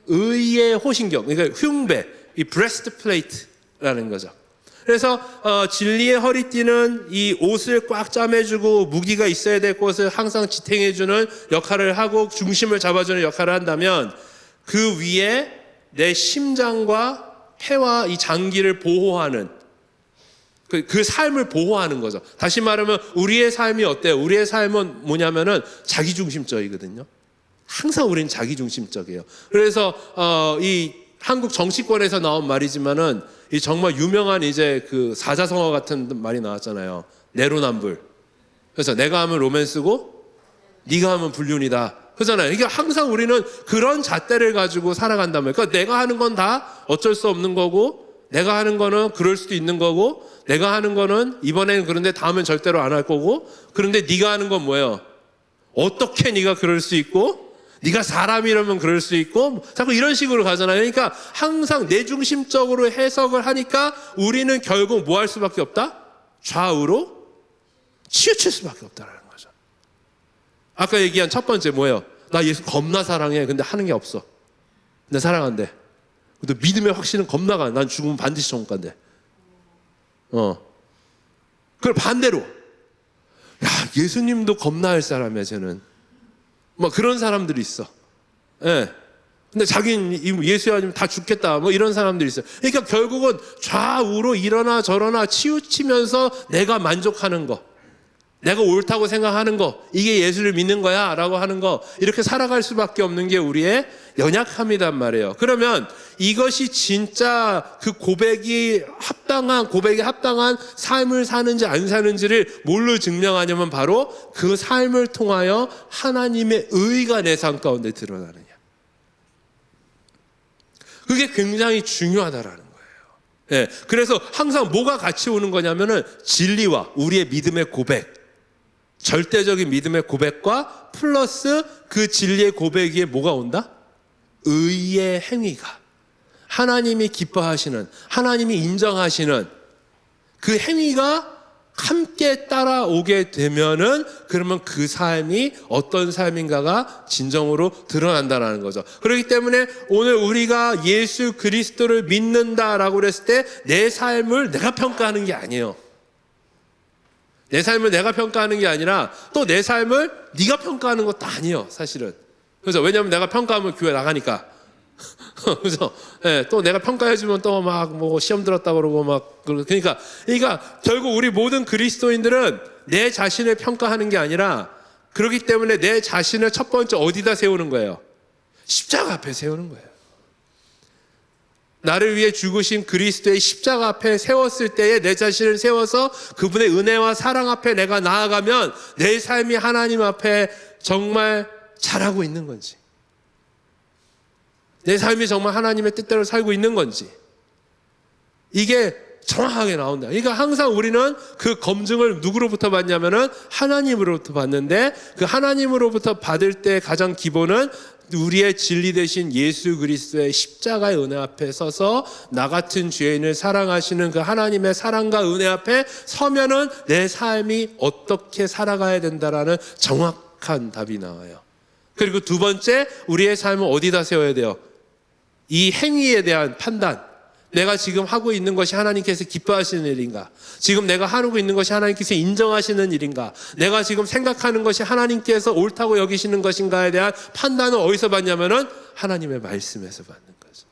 의의 호신경, 그러니까 흉배, 이 브레스트 플레이트라는 거죠. 그래서 진리의 허리띠는 이 옷을 꽉 짜매주고 무기가 있어야 될 것을 항상 지탱해주는 역할을 하고 중심을 잡아주는 역할을 한다면 그 위에 내 심장과 폐와 이 장기를 보호하는 그 삶을 보호하는 거죠. 다시 말하면 우리의 삶이 어때요? 우리의 삶은 뭐냐면은 자기중심적이거든요. 항상 우리는 자기중심적이에요. 그래서 이 한국 정치권에서 나온 말이지만은 이 정말 유명한 이제 그 사자성어 같은 말이 나왔잖아요. 내로남불. 그래서 내가 하면 로맨스고 네가 하면 불륜이다. 그잖아요. 그러니까 항상 우리는 그런 잣대를 가지고 살아간단 말이에요. 그러니까 내가 하는 건 다 어쩔 수 없는 거고 내가 하는 거는 그럴 수도 있는 거고 내가 하는 거는 이번에는 그런데 다음엔 절대로 안 할 거고 그런데 네가 하는 건 뭐예요? 어떻게 네가 그럴 수 있고 네가 사람이라면 그럴 수 있고 자꾸 이런 식으로 가잖아요. 그러니까 항상 내중심적으로 해석을 하니까 우리는 결국 뭐 할 수밖에 없다? 좌우로 치우칠 수밖에 없다는 거죠. 아까 얘기한 첫 번째 뭐예요? 나 예수 겁나 사랑해. 근데 하는 게 없어. 근데 사랑한대. 근데 믿음의 확신은 겁나가. 난 죽으면 반드시 천국 간대. 그걸 반대로 야 예수님도 겁나할 사람이야 쟤는. 뭐 그런 사람들이 있어. 예. 근데 자기는 예수 아니면 다 죽겠다. 뭐 이런 사람들이 있어요. 그러니까 결국은 좌우로 이러나 저러나 치우치면서 내가 만족하는 거, 내가 옳다고 생각하는 거, 이게 예수를 믿는 거야 라고 하는 거, 이렇게 살아갈 수밖에 없는 게 우리의 연약함이란 말이에요. 그러면 이것이 진짜 그 고백에 합당한 삶을 사는지 안 사는지를 뭘로 증명하냐면 바로 그 삶을 통하여 하나님의 의가 내 삶 가운데 드러나느냐. 그게 굉장히 중요하다라는 거예요. 예, 그래서 항상 뭐가 같이 오는 거냐면은 진리와 우리의 믿음의 고백, 절대적인 믿음의 고백과 플러스 그 진리의 고백 위에 뭐가 온다? 의의 행위가, 하나님이 기뻐하시는, 하나님이 인정하시는 그 행위가 함께 따라오게 되면은 그러면 그 삶이 어떤 삶인가가 진정으로 드러난다는 거죠. 그렇기 때문에 오늘 우리가 예수 그리스도를 믿는다라고 그랬을 때 내 삶을 내가 평가하는 게 아니에요. 내 삶을 내가 평가하는 게 아니라 또 내 삶을 네가 평가하는 것도 아니에요, 사실은. 그래서 왜냐하면 내가 평가하면 교회 나가니까. 그래서 예, 또 내가 평가해주면 또 막 뭐 시험 들었다 그러고 막 그러니까 결국 우리 모든 그리스도인들은 내 자신을 평가하는 게 아니라 그렇기 때문에 내 자신을 첫 번째 어디다 세우는 거예요? 십자가 앞에 세우는 거예요. 나를 위해 죽으신 그리스도의 십자가 앞에 세웠을 때에 내 자신을 세워서 그분의 은혜와 사랑 앞에 내가 나아가면 내 삶이 하나님 앞에 정말 잘하고 있는 건지, 내 삶이 정말 하나님의 뜻대로 살고 있는 건지, 이게 정확하게 나온다. 그러니까 항상 우리는 그 검증을 누구로부터 받냐면은 하나님으로부터 받는데, 그 하나님으로부터 받을 때 가장 기본은 우리의 진리 되신 예수 그리스도의 십자가의 은혜 앞에 서서 나 같은 죄인을 사랑하시는 그 하나님의 사랑과 은혜 앞에 서면은 내 삶이 어떻게 살아가야 된다라는 정확한 답이 나와요. 그리고 두 번째, 우리의 삶을 어디다 세워야 돼요? 이 행위에 대한 판단. 내가 지금 하고 있는 것이 하나님께서 기뻐하시는 일인가? 지금 내가 하고 있는 것이 하나님께서 인정하시는 일인가? 내가 지금 생각하는 것이 하나님께서 옳다고 여기시는 것인가에 대한 판단은 어디서 받냐면은 하나님의 말씀에서 받는 거죠.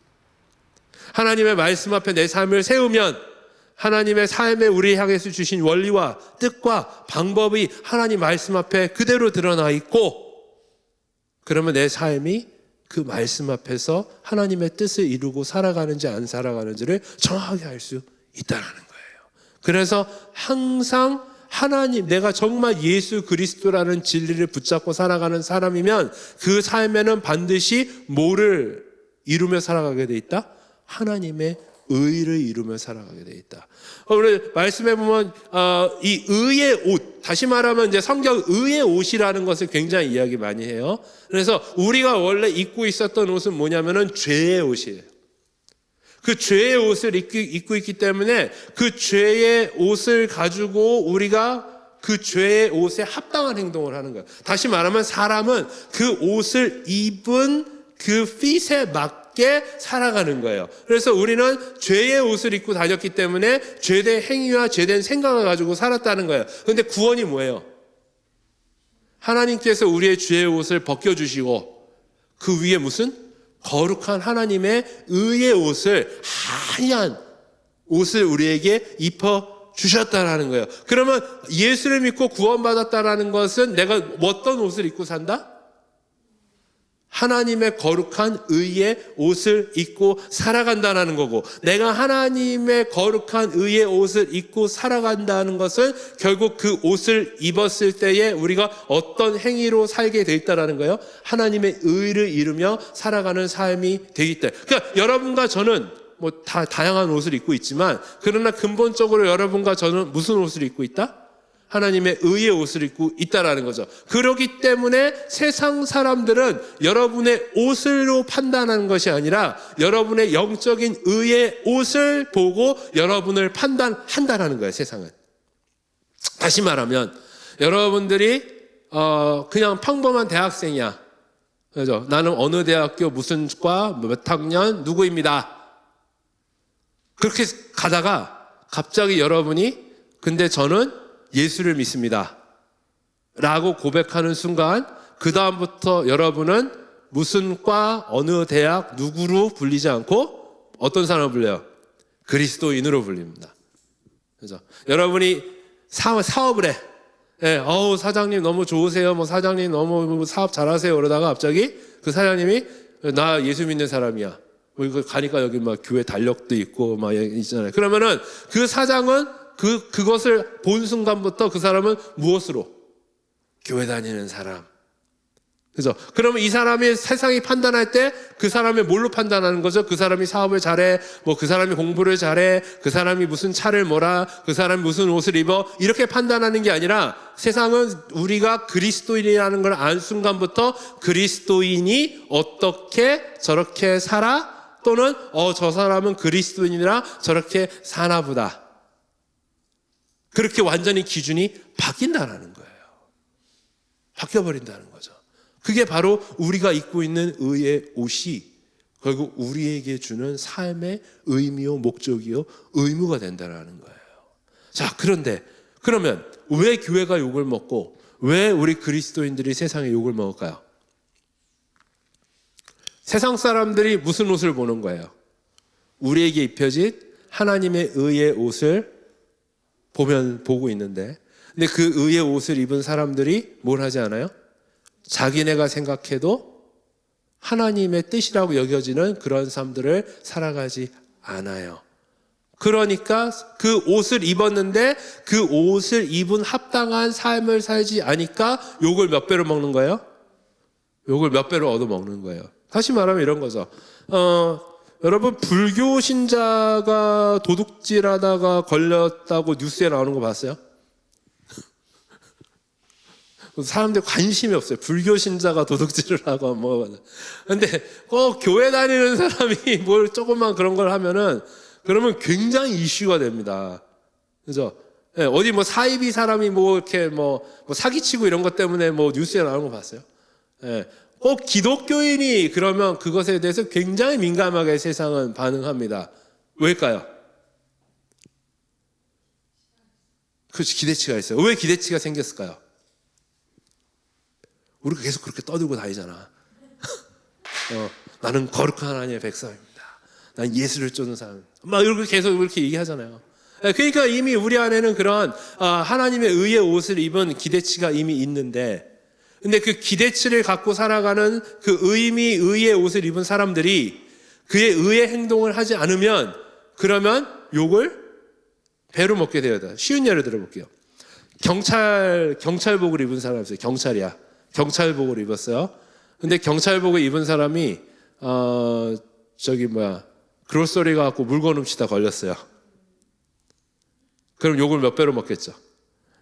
하나님의 말씀 앞에 내 삶을 세우면 하나님의 삶에 우리 향해서 주신 원리와 뜻과 방법이 하나님 말씀 앞에 그대로 드러나 있고, 그러면 내 삶이 그 말씀 앞에서 하나님의 뜻을 이루고 살아가는지 안 살아가는지를 정확하게 알 수 있다는 거예요. 그래서 항상 하나님, 내가 정말 예수 그리스도라는 진리를 붙잡고 살아가는 사람이면 그 삶에는 반드시 뭐를 이루며 살아가게 돼 있다? 하나님의 의를 이루며 살아가게 돼 있다. 오늘 말씀해 보면 이 의의 옷, 다시 말하면 이제 성경 의의 옷이라는 것을 굉장히 이야기 많이 해요. 그래서 우리가 원래 입고 있었던 옷은 뭐냐면은 죄의 옷이에요. 그 죄의 옷을 입고 있기 때문에 그 죄의 옷을 가지고 우리가 그 죄의 옷에 합당한 행동을 하는 거예요. 다시 말하면 사람은 그 옷을 입은 그 핏에 맞게 살아가는 거예요. 그래서 우리는 죄의 옷을 입고 다녔기 때문에 죄된 행위와 죄된 생각을 가지고 살았다는 거예요. 그런데 구원이 뭐예요? 하나님께서 우리의 죄의 옷을 벗겨주시고 그 위에 무슨? 거룩한 하나님의 의의 옷을, 하얀 옷을 우리에게 입혀주셨다라는 거예요. 그러면 예수를 믿고 구원받았다라는 것은 내가 어떤 옷을 입고 산다? 하나님의 거룩한 의의 옷을 입고 살아간다는 거고, 내가 하나님의 거룩한 의의 옷을 입고 살아간다는 것은 결국 그 옷을 입었을 때에 우리가 어떤 행위로 살게 돼 있다는 거예요. 하나님의 의를 이루며 살아가는 삶이 되기 때문에. 그러니까 여러분과 저는 뭐 다 다양한 옷을 입고 있지만, 그러나 근본적으로 여러분과 저는 무슨 옷을 입고 있다? 하나님의 의의 옷을 입고 있다라는 거죠. 그렇기 때문에 세상 사람들은 여러분의 옷으로 판단하는 것이 아니라 여러분의 영적인 의의 옷을 보고 여러분을 판단한다라는 거예요, 세상은. 다시 말하면 여러분들이 그냥 평범한 대학생이야. 그죠? 나는 어느 대학교 무슨 과 몇 학년 누구입니다. 그렇게 가다가 갑자기 여러분이 근데 저는 예수를 믿습니다 라고 고백하는 순간 그 다음부터 여러분은 무슨 과 어느 대학 누구로 불리지 않고 어떤 사람을 불려요? 그리스도인으로 불립니다. 그죠? 여러분이 사업을 해. 네, 사장님 너무 좋으세요. 뭐 사장님 너무 사업 잘하세요. 그러다가 갑자기 그 사장님이 나 예수 믿는 사람이야. 뭐 이거 가니까 여기 막 교회 달력도 있고 막 있잖아요. 그러면은 그 사장은 그것을 본 순간부터 그 사람은 무엇으로? 교회 다니는 사람. 그죠? 그러면 이 사람이 세상이 판단할 때 그 사람이 뭘로 판단하는 거죠? 그 사람이 사업을 잘해, 뭐 그 사람이 공부를 잘해, 그 사람이 무슨 차를 몰아, 그 사람이 무슨 옷을 입어, 이렇게 판단하는 게 아니라 세상은 우리가 그리스도인이라는 걸 안 순간부터 그리스도인이 어떻게 저렇게 살아? 또는 저 사람은 그리스도인이라 저렇게 사나 보다. 그렇게 완전히 기준이 바뀐다는 거예요. 바뀌어버린다는 거죠. 그게 바로 우리가 입고 있는 의의 옷이 결국 우리에게 주는 삶의 의미요, 목적이요, 의무가 된다는 거예요. 자, 그러면 왜 교회가 욕을 먹고 왜 우리 그리스도인들이 세상에 욕을 먹을까요? 세상 사람들이 무슨 옷을 보는 거예요? 우리에게 입혀진 하나님의 의의 옷을 보고 있는데, 근데 그 의의 옷을 입은 사람들이 뭘 하지 않아요? 자기네가 생각해도 하나님의 뜻이라고 여겨지는 그런 삶들을 살아가지 않아요. 그러니까 그 옷을 입었는데 그 옷을 입은 합당한 삶을 살지 않으니까 욕을 몇 배로 먹는 거예요? 욕을 몇 배로 얻어먹는 거예요. 다시 말하면 이런 거죠. 여러분, 불교 신자가 도둑질하다가 걸렸다고 뉴스에 나오는 거 봤어요? 사람들 관심이 없어요. 불교 신자가 도둑질을 하고 뭐. 근데 꼭 교회 다니는 사람이 뭘 조금만 그런 걸 하면은 그러면 굉장히 이슈가 됩니다. 그죠? 예, 어디 뭐 사이비 사람이 뭐 이렇게 뭐 사기치고 이런 것 때문에 뭐 뉴스에 나오는 거 봤어요? 예, 꼭 기독교인이 그러면 그것에 대해서 굉장히 민감하게 세상은 반응합니다. 왜일까요? 그 기대치가 있어요. 왜 기대치가 생겼을까요? 우리가 계속 그렇게 떠들고 다니잖아. 나는 거룩한 하나님의 백성입니다. 난 예수를 쫓는 사람. 막 이렇게 계속 이렇게 얘기하잖아요. 그러니까 이미 우리 안에는 그런 하나님의 의의 옷을 입은 기대치가 이미 있는데, 근데 그 기대치를 갖고 살아가는 그 의의 옷을 입은 사람들이 그의 의의 행동을 하지 않으면 그러면 욕을 배로 먹게 되어요. 쉬운 예를 들어볼게요. 경찰복을 입은 사람 있어요. 경찰이야. 경찰복을 입었어요. 근데 경찰복을 입은 사람이 그로서리 가갖고 물건 훔치다 걸렸어요. 그럼 욕을 몇 배로 먹겠죠.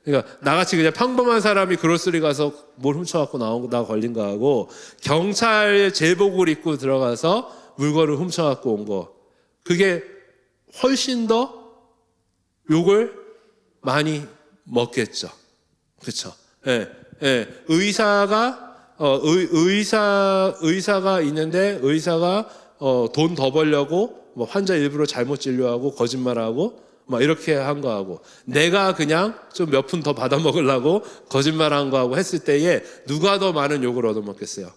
그러니까 나같이 그냥 평범한 사람이 그로서리 가서 뭘 훔쳐갖고 나오다 걸린 거하고 경찰 제복을 입고 들어가서 물건을 훔쳐갖고 온 거, 그게 훨씬 더 욕을 많이 먹겠죠. 그렇죠? 예. 예, 의사가 있는데 의사가 돈 더 벌려고 뭐 환자 일부러 잘못 진료하고 거짓말하고 막 이렇게 한 거하고, 내가 그냥 좀 몇 푼 더 받아 먹으려고 거짓말한 거하고 했을 때에 누가 더 많은 욕을 얻어먹겠어요?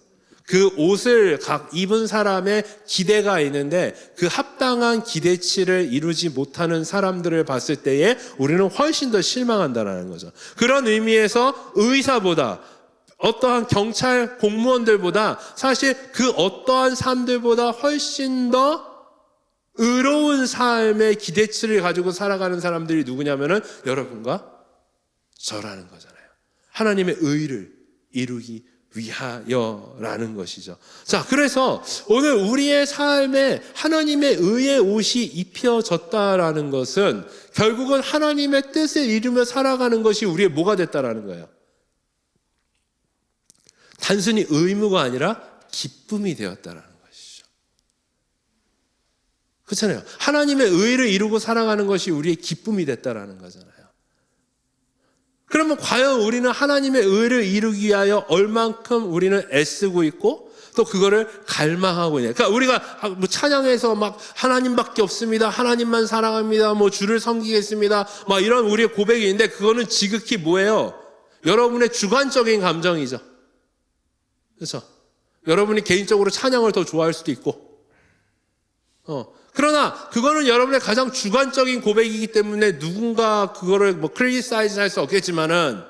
그 옷을 입은 사람의 기대가 있는데 그 합당한 기대치를 이루지 못하는 사람들을 봤을 때에 우리는 훨씬 더 실망한다는 거죠. 그런 의미에서 의사보다, 어떠한 경찰 공무원들보다, 사실 그 어떠한 사람들보다 훨씬 더 의로운 삶의 기대치를 가지고 살아가는 사람들이 누구냐면은 여러분과 저라는 거잖아요. 하나님의 의를 이루기 위하여라는 것이죠. 자, 그래서 오늘 우리의 삶에 하나님의 의의 옷이 입혀졌다라는 것은 결국은 하나님의 뜻을 이루며 살아가는 것이 우리의 뭐가 됐다라는 거예요. 단순히 의무가 아니라 기쁨이 되었다라는 것이죠. 그렇잖아요. 하나님의 의를 이루고 살아가는 것이 우리의 기쁨이 됐다라는 거잖아요. 그러면 과연 우리는 하나님의 의를 이루기 위하여 얼만큼 우리는 애쓰고 있고 또 그거를 갈망하고 있냐. 그러니까 우리가 뭐 찬양에서 막 하나님밖에 없습니다, 하나님만 사랑합니다, 뭐 주를 섬기겠습니다, 막 이런 우리의 고백이 있는데 그거는 지극히 뭐예요? 여러분의 주관적인 감정이죠. 그렇죠? 여러분이 개인적으로 찬양을 더 좋아할 수도 있고, 그러나 그거는 여러분의 가장 주관적인 고백이기 때문에 누군가 그거를 뭐 크리티사이즈 할 수 없겠지만은,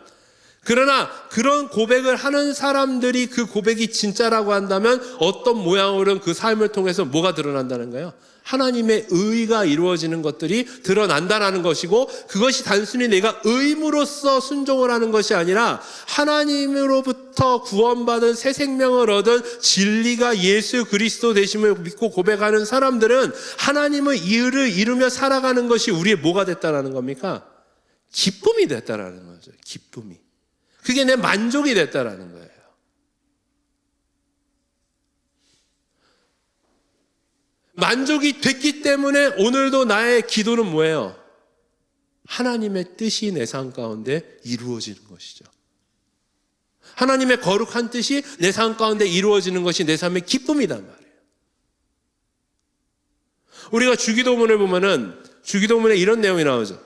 그러나 그런 고백을 하는 사람들이 그 고백이 진짜라고 한다면 어떤 모양으로는 그 삶을 통해서 뭐가 드러난다는 거예요? 하나님의 의가 이루어지는 것들이 드러난다는 것이고, 그것이 단순히 내가 의무로서 순종을 하는 것이 아니라 하나님으로부터 구원받은 새 생명을 얻은 진리가 예수 그리스도 되심을 믿고 고백하는 사람들은 하나님의 의를 이루며 살아가는 것이 우리의 뭐가 됐다는 겁니까? 기쁨이 됐다는 거죠. 기쁨이. 그게 내 만족이 됐다는 거예요. 만족이 됐기 때문에 오늘도 나의 기도는 뭐예요? 하나님의 뜻이 내 삶 가운데 이루어지는 것이죠. 하나님의 거룩한 뜻이 내 삶 가운데 이루어지는 것이 내 삶의 기쁨이단 말이에요. 우리가 주기도문을 보면은 주기도문에 이런 내용이 나오죠.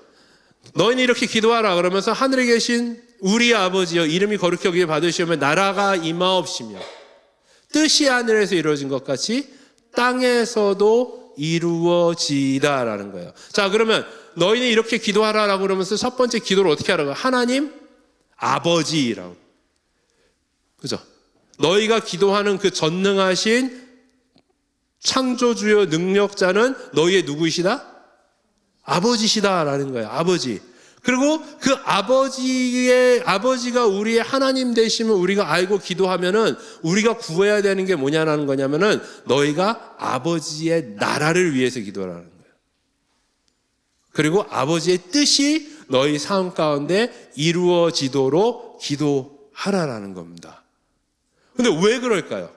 너희는 이렇게 기도하라 그러면서 하늘에 계신 우리 아버지여 이름이 거룩히 여기게 받으시오며 나라가 임하옵시며 뜻이 하늘에서 이루어진 것 같이 땅에서도 이루어지다라는 거예요. 자, 그러면 너희는 이렇게 기도하라라고 그러면서 첫 번째 기도를 어떻게 하라고요? 하나님 아버지라고. 그죠? 너희가 기도하는 그 전능하신 창조주요 능력자는 너희의 누구이시다? 아버지시다라는 거예요. 아버지. 그리고 그 아버지가 우리의 하나님 되심을 우리가 알고 기도하면은 우리가 구해야 되는 게 뭐냐는 거냐면은 너희가 아버지의 나라를 위해서 기도하라는 거예요. 그리고 아버지의 뜻이 너희 삶 가운데 이루어지도록 기도하라라는 겁니다. 근데 왜 그럴까요?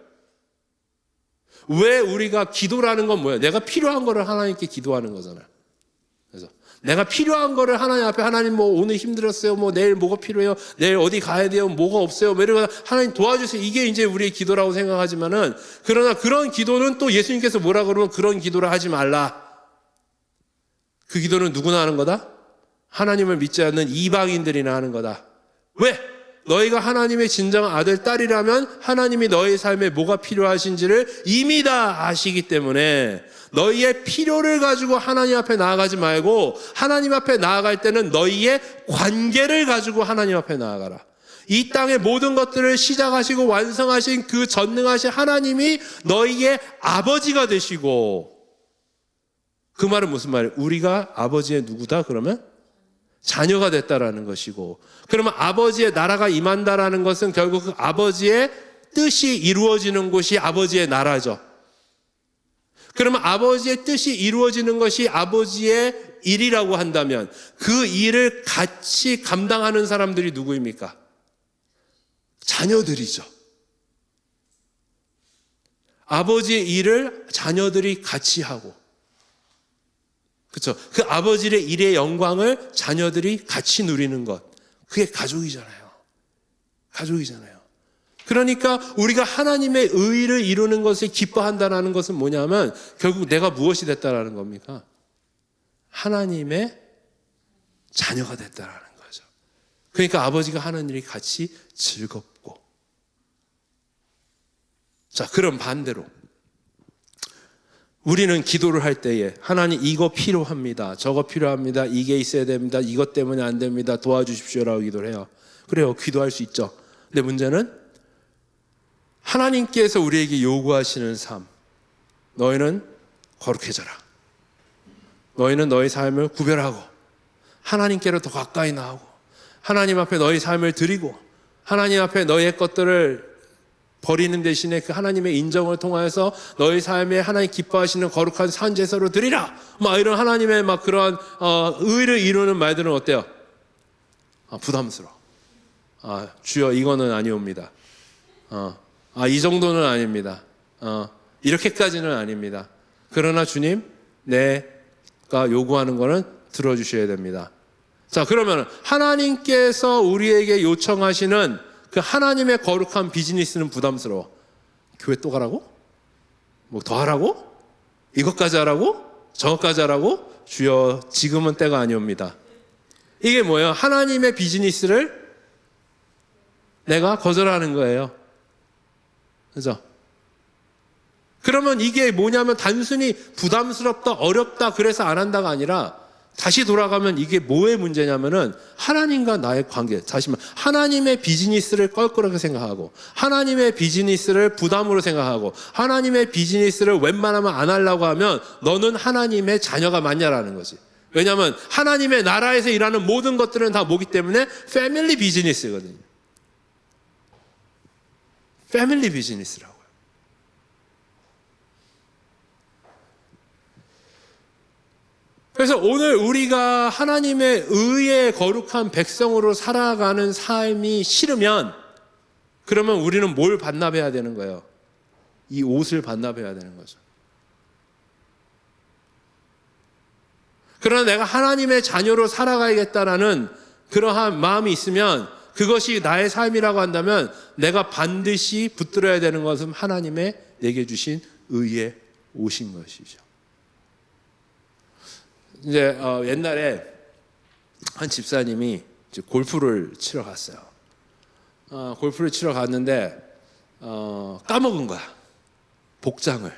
왜 우리가 기도라는 건 뭐예요? 내가 필요한 거를 하나님께 기도하는 거잖아요. 그래서 내가 필요한 거를 하나님 앞에 하나님 뭐 오늘 힘들었어요. 뭐 내일 뭐가 필요해요. 내일 어디 가야 돼요. 뭐가 없어요. 뭐 이러고 하나님 도와주세요. 이게 이제 우리의 기도라고 생각하지만은 그러나 그런 기도는 또 예수님께서 뭐라 그러면 그런 기도를 하지 말라. 그 기도는 누구나 하는 거다? 하나님을 믿지 않는 이방인들이나 하는 거다. 왜? 너희가 하나님의 진정한 아들, 딸이라면 하나님이 너희 삶에 뭐가 필요하신지를 이미 다 아시기 때문에 너희의 필요를 가지고 하나님 앞에 나아가지 말고 하나님 앞에 나아갈 때는 너희의 관계를 가지고 하나님 앞에 나아가라. 이 땅의 모든 것들을 시작하시고 완성하신 그 전능하신 하나님이 너희의 아버지가 되시고, 그 말은 무슨 말이에요? 우리가 아버지의 누구다? 그러면 자녀가 됐다라는 것이고, 그러면 아버지의 나라가 임한다라는 것은 결국 그 아버지의 뜻이 이루어지는 곳이 아버지의 나라죠. 그러면 아버지의 뜻이 이루어지는 것이 아버지의 일이라고 한다면 그 일을 같이 감당하는 사람들이 누구입니까? 자녀들이죠. 아버지의 일을 자녀들이 같이 하고, 그렇죠? 그 아버지의 일의 영광을 자녀들이 같이 누리는 것, 그게 가족이잖아요. 가족이잖아요. 그러니까 우리가 하나님의 의를 이루는 것을 기뻐한다는 것은 뭐냐면 결국 내가 무엇이 됐다라는 겁니까? 하나님의 자녀가 됐다라는 거죠. 그러니까 아버지가 하는 일이 같이 즐겁고. 자, 그럼 반대로 우리는 기도를 할 때에 하나님 이거 필요합니다. 저거 필요합니다. 이게 있어야 됩니다. 이것 때문에 안 됩니다. 도와주십시오라고 기도를 해요. 그래요. 기도할 수 있죠. 근데 문제는 하나님께서 우리에게 요구하시는 삶. 너희는 거룩해져라. 너희는 너희 삶을 구별하고 하나님께로 더 가까이 나아오고 하나님 앞에 너희 삶을 드리고 하나님 앞에 너희의 것들을 버리는 대신에 그 하나님의 인정을 통하여서 너희 삶에 하나님 기뻐하시는 거룩한 산제사로 드리라. 막 이런 하나님의 막 그러한 의를 이루는 말들은 어때요? 부담스러워. 주여 이거는 아니옵니다. 이 정도는 아닙니다. 이렇게까지는 아닙니다. 그러나 주님, 내가 요구하는 거는 들어주셔야 됩니다. 자, 그러면 하나님께서 우리에게 요청하시는 그 하나님의 거룩한 비즈니스는 부담스러워. 교회 또 가라고? 뭐 더 하라고? 이것까지 하라고? 저것까지 하라고? 주여 지금은 때가 아니옵니다. 이게 뭐예요? 하나님의 비즈니스를 내가 거절하는 거예요. 그죠? 그러면 이게 뭐냐면 단순히 부담스럽다, 어렵다, 그래서 안 한다가 아니라 다시 돌아가면 이게 뭐의 문제냐면은 하나님과 나의 관계. 다시 말해 하나님의 비즈니스를 껄끄럽게 생각하고 하나님의 비즈니스를 부담으로 생각하고 하나님의 비즈니스를 웬만하면 안 하려고 하면 너는 하나님의 자녀가 맞냐라는 거지. 왜냐하면 하나님의 나라에서 일하는 모든 것들은 다 뭐기 때문에 패밀리 비즈니스거든요. 패밀리 비즈니스라고요. 그래서 오늘 우리가 하나님의 의의 거룩한 백성으로 살아가는 삶이 싫으면 그러면 우리는 뭘 반납해야 되는 거예요? 이 옷을 반납해야 되는 거죠. 그러나 내가 하나님의 자녀로 살아가야겠다라는 그러한 마음이 있으면 그것이 나의 삶이라고 한다면 내가 반드시 붙들어야 되는 것은 하나님의 내게 주신 의의 옷인 것이죠. 이제 옛날에 한 집사님이 이제 골프를 치러 갔어요. 골프를 치러 갔는데 까먹은 거야. 복장을.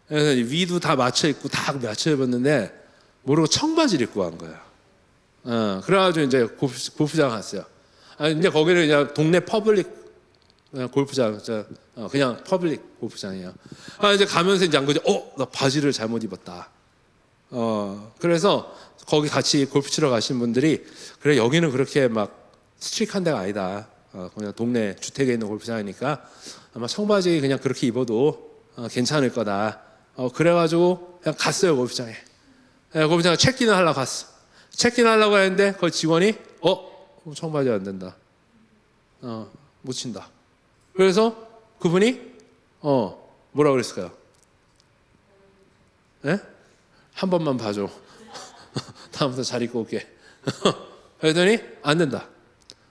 그래서 위도 다 맞춰 입고 다 맞춰 입었는데 모르고 청바지를 입고 간 거야. 그래가지고 이제 골프장 갔어요. 이제 거기는 그냥 동네 퍼블릭 골프장, 그냥 퍼블릭 골프장이에요. 이제 가면서 이제 안 그러지. 나 바지를 잘못 입었다. 그래서 거기 같이 골프 치러 가신 분들이 그래 여기는 그렇게 막 스트릭한 데가 아니다. 그냥 동네 주택에 있는 골프장이니까 아마 청바지 그냥 그렇게 입어도 괜찮을 거다. 그래가지고 그냥 갔어요 골프장에. 골프장에 체크인을 하려고 갔어. 체크인 하려고 했는데 그 직원이 청바지 안 된다. 못 친다. 그래서 그분이 뭐라고 그랬을까요? 네? 한 번만 봐줘. 다음부터 잘 입고 올게. 그랬더니 안 된다.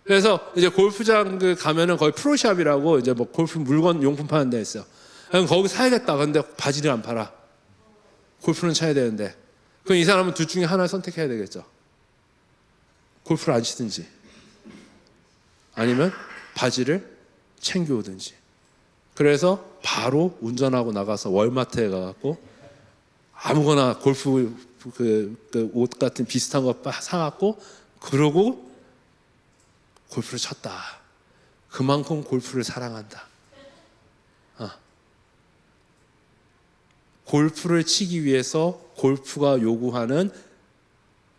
그래서 이제 골프장 가면은 거의 프로샵이라고 이제 뭐 골프 물건 용품 파는 데 있어요. 그럼 거기 사야겠다. 근데 바지를 안 팔아. 골프는 쳐야 되는데. 그럼 이 사람은 둘 중에 하나를 선택해야 되겠죠. 골프를 안 치든지 아니면 바지를 챙겨오든지. 그래서 바로 운전하고 나가서 월마트에 가갖고 아무거나 골프 옷 같은 비슷한 거 사갖고 그러고 골프를 쳤다. 그만큼 골프를 사랑한다. 골프를 치기 위해서 골프가 요구하는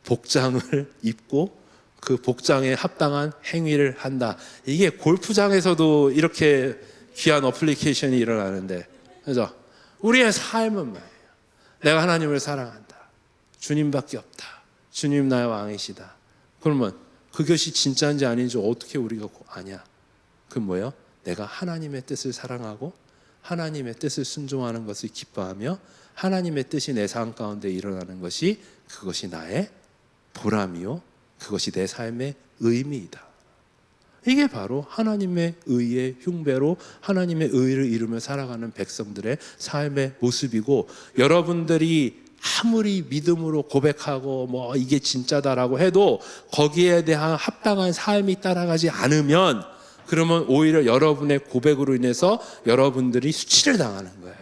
복장을 입고 그 복장에 합당한 행위를 한다. 이게 골프장에서도 이렇게 귀한 어플리케이션이 일어나는데, 그죠? 우리의 삶은 말이에요. 내가 하나님을 사랑한다. 주님밖에 없다. 주님 나의 왕이시다. 그러면 그것이 진짜인지 아닌지 어떻게 우리가 아냐? 그 뭐예요? 내가 하나님의 뜻을 사랑하고 하나님의 뜻을 순종하는 것을 기뻐하며 하나님의 뜻이 내 삶 가운데 일어나는 것이 그것이 나의 보람이요. 그것이 내 삶의 의미이다. 이게 바로 하나님의 의의 흉배로 하나님의 의를 이루며 살아가는 백성들의 삶의 모습이고, 여러분들이 아무리 믿음으로 고백하고 뭐 이게 진짜다라고 해도 거기에 대한 합당한 삶이 따라가지 않으면 그러면 오히려 여러분의 고백으로 인해서 여러분들이 수치를 당하는 거예요.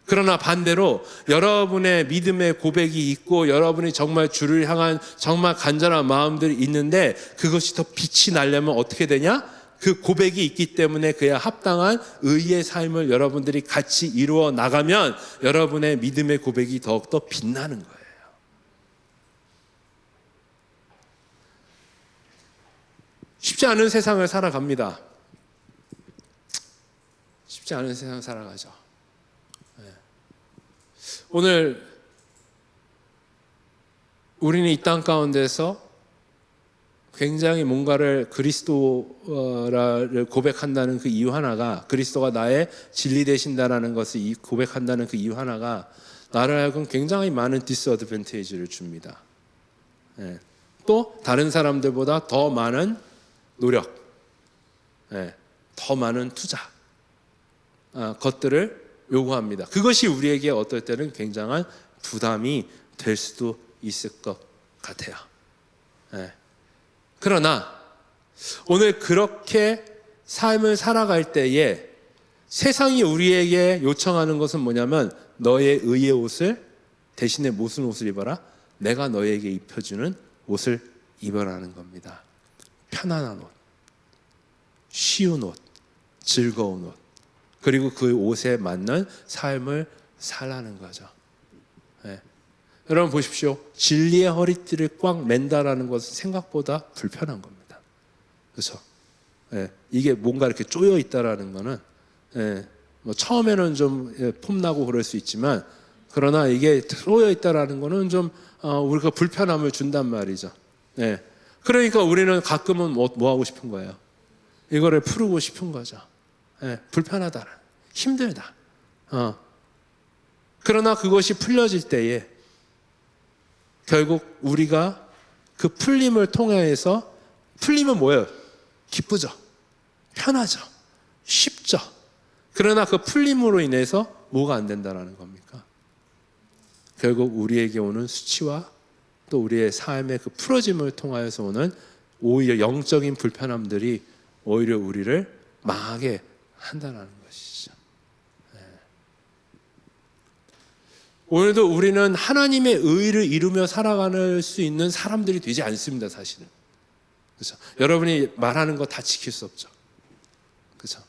그러나 반대로 여러분의 믿음의 고백이 있고 여러분이 정말 주를 향한 정말 간절한 마음들이 있는데 그것이 더 빛이 나려면 어떻게 되냐? 그 고백이 있기 때문에 그에 합당한 의의 삶을 여러분들이 같이 이루어 나가면 여러분의 믿음의 고백이 더욱더 빛나는 거예요. 쉽지 않은 세상을 살아갑니다. 쉽지 않은 세상을 살아가죠. 오늘 우리는 이 땅 가운데서 굉장히 뭔가를 그리스도를 고백한다는 그 이유 하나가, 그리스도가 나의 진리 되신다라는 것을 고백한다는 그 이유 하나가 나를 하여금 굉장히 많은 디스어드밴티지를 줍니다. 또 다른 사람들보다 더 많은 노력, 더 많은 투자 것들을 요구합니다. 그것이 우리에게 어떨 때는 굉장한 부담이 될 수도 있을 것 같아요. 그러나 오늘 그렇게 삶을 살아갈 때에 세상이 우리에게 요청하는 것은 뭐냐면 너의 의의 옷을 대신에 무슨 옷을 입어라? 내가 너에게 입혀주는 옷을 입어라는 겁니다. 편안한 옷, 쉬운 옷, 즐거운 옷, 그리고 그 옷에 맞는 삶을 살라는 거죠. 여러분 보십시오. 진리의 허리띠를 꽉 맨다라는 것은 생각보다 불편한 겁니다. 그렇죠? 이게 뭔가 이렇게 쪼여 있다라는 거는 뭐 처음에는 좀 폼나고 그럴 수 있지만, 그러나 이게 쪼여 있다라는 거는 좀 우리가 불편함을 준단 말이죠. 그러니까 우리는 가끔은 뭐 하고 싶은 거예요? 이거를 풀고 싶은 거죠. 불편하다, 힘들다. 그러나 그것이 풀려질 때에 결국 우리가 그 풀림을 통해서, 풀림은 뭐예요? 기쁘죠, 편하죠, 쉽죠. 그러나 그 풀림으로 인해서 뭐가 안 된다는 겁니까? 결국 우리에게 오는 수치와 또 우리의 삶의 그 풀어짐을 통하여서 오는 오히려 영적인 불편함들이 오히려 우리를 망하게 한다는 것이죠. 오늘도 우리는 하나님의 의를 이루며 살아갈 수 있는 사람들이 되지 않습니다, 사실은. 그렇죠? 여러분이 말하는 거 다 지킬 수 없죠. 그렇죠?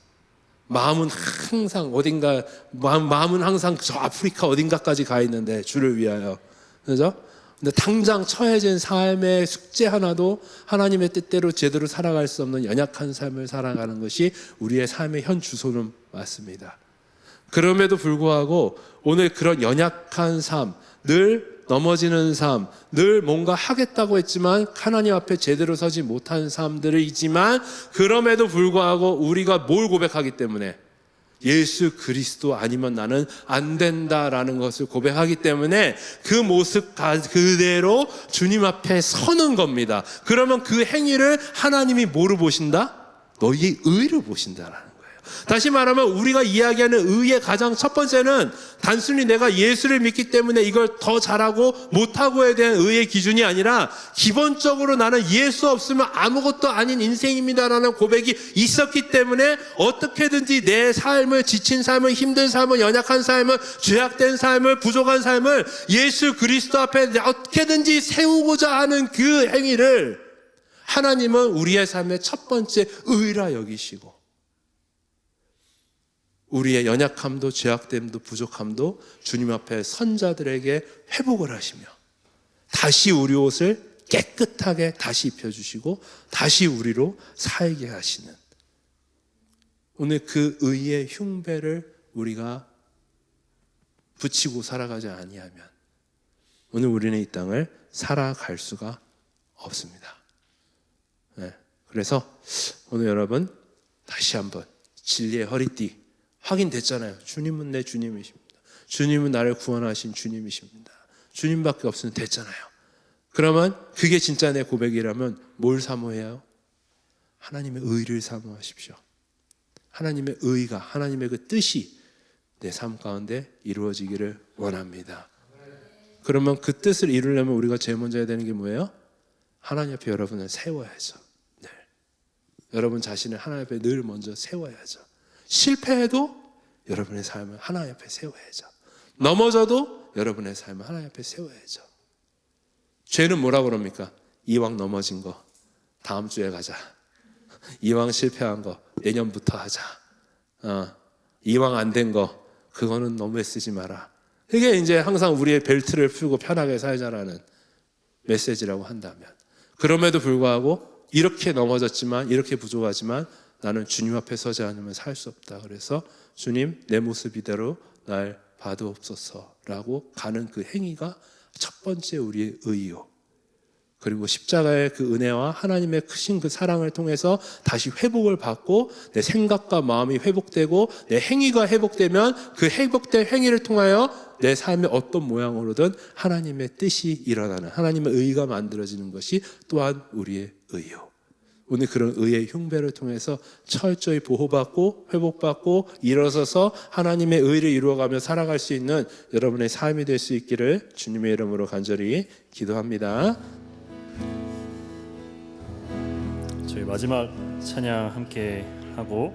마음은 항상 어딘가, 마음은 항상 저 아프리카 어딘가까지 가 있는데 주를 위하여, 그죠? 근데 당장 처해진 삶의 숙제 하나도 하나님의 뜻대로 제대로 살아갈 수 없는 연약한 삶을 살아가는 것이 우리의 삶의 현 주소는 맞습니다. 그럼에도 불구하고 오늘 그런 연약한 삶, 늘 넘어지는 삶, 늘 뭔가 하겠다고 했지만 하나님 앞에 제대로 서지 못한 삶들이지만, 그럼에도 불구하고 우리가 뭘 고백하기 때문에, 예수 그리스도 아니면 나는 안 된다라는 것을 고백하기 때문에 그 모습 그대로 주님 앞에 서는 겁니다. 그러면 그 행위를 하나님이 뭐로 보신다? 너희의 의를 보신다라는 거예요. 다시 말하면 우리가 이야기하는 의의 가장 첫 번째는 단순히 내가 예수를 믿기 때문에 이걸 더 잘하고 못하고에 대한 의의 기준이 아니라, 기본적으로 나는 예수 없으면 아무것도 아닌 인생입니다라는 고백이 있었기 때문에 어떻게든지 내 삶을, 지친 삶을, 힘든 삶을, 연약한 삶을, 죄악된 삶을, 부족한 삶을 예수 그리스도 앞에 어떻게든지 세우고자 하는 그 행위를 하나님은 우리의 삶의 첫 번째 의라 여기시고, 우리의 연약함도 죄악됨도 부족함도 주님 앞에 선자들에게 회복을 하시며 다시 우리 옷을 깨끗하게 다시 입혀주시고 다시 우리로 살게 하시는, 오늘 그 의의 흉배를 우리가 붙이고 살아가지 아니하면 오늘 우리는 이 땅을 살아갈 수가 없습니다. 네. 그래서 오늘 여러분 다시 한번 진리의 허리띠 확인됐잖아요. 주님은 내 주님이십니다. 주님은 나를 구원하신 주님이십니다. 주님밖에 없으면 됐잖아요. 그러면 그게 진짜 내 고백이라면 뭘 사모해요? 하나님의 의를 사모하십시오. 하나님의 의가, 하나님의 그 뜻이 내 삶 가운데 이루어지기를 원합니다. 그러면 그 뜻을 이루려면 우리가 제일 먼저 해야 되는 게 뭐예요? 하나님 앞에 여러분을 세워야죠. 늘. 여러분 자신을 하나님 앞에 늘 먼저 세워야죠. 실패해도 여러분의 삶을 하나님 앞에 세워야죠. 넘어져도 여러분의 삶을 하나님 앞에 세워야죠. 죄는 뭐라고 그럽니까? 이왕 넘어진 거 다음 주에 가자. 이왕 실패한 거 내년부터 하자. 이왕 안 된 거 그거는 너무 애쓰지 마라. 이게 이제 항상 우리의 벨트를 풀고 편하게 살자라는 메시지라고 한다면, 그럼에도 불구하고 이렇게 넘어졌지만, 이렇게 부족하지만 나는 주님 앞에 서지 않으면 살 수 없다. 그래서 주님 내 모습 이대로 날 봐두옵소서라고 가는 그 행위가 첫 번째 우리의 의요. 그리고 십자가의 그 은혜와 하나님의 크신 그 사랑을 통해서 다시 회복을 받고 내 생각과 마음이 회복되고 내 행위가 회복되면 그 회복된 행위를 통하여 내 삶의 어떤 모양으로든 하나님의 뜻이 일어나는, 하나님의 의가 만들어지는 것이 또한 우리의 의요. 오늘 그런 의의 흉배를 통해서 철저히 보호받고 회복받고 일어서서 하나님의 의를 이루어가며 살아갈 수 있는 여러분의 삶이 될 수 있기를 주님의 이름으로 간절히 기도합니다. 저희 마지막 찬양 함께 하고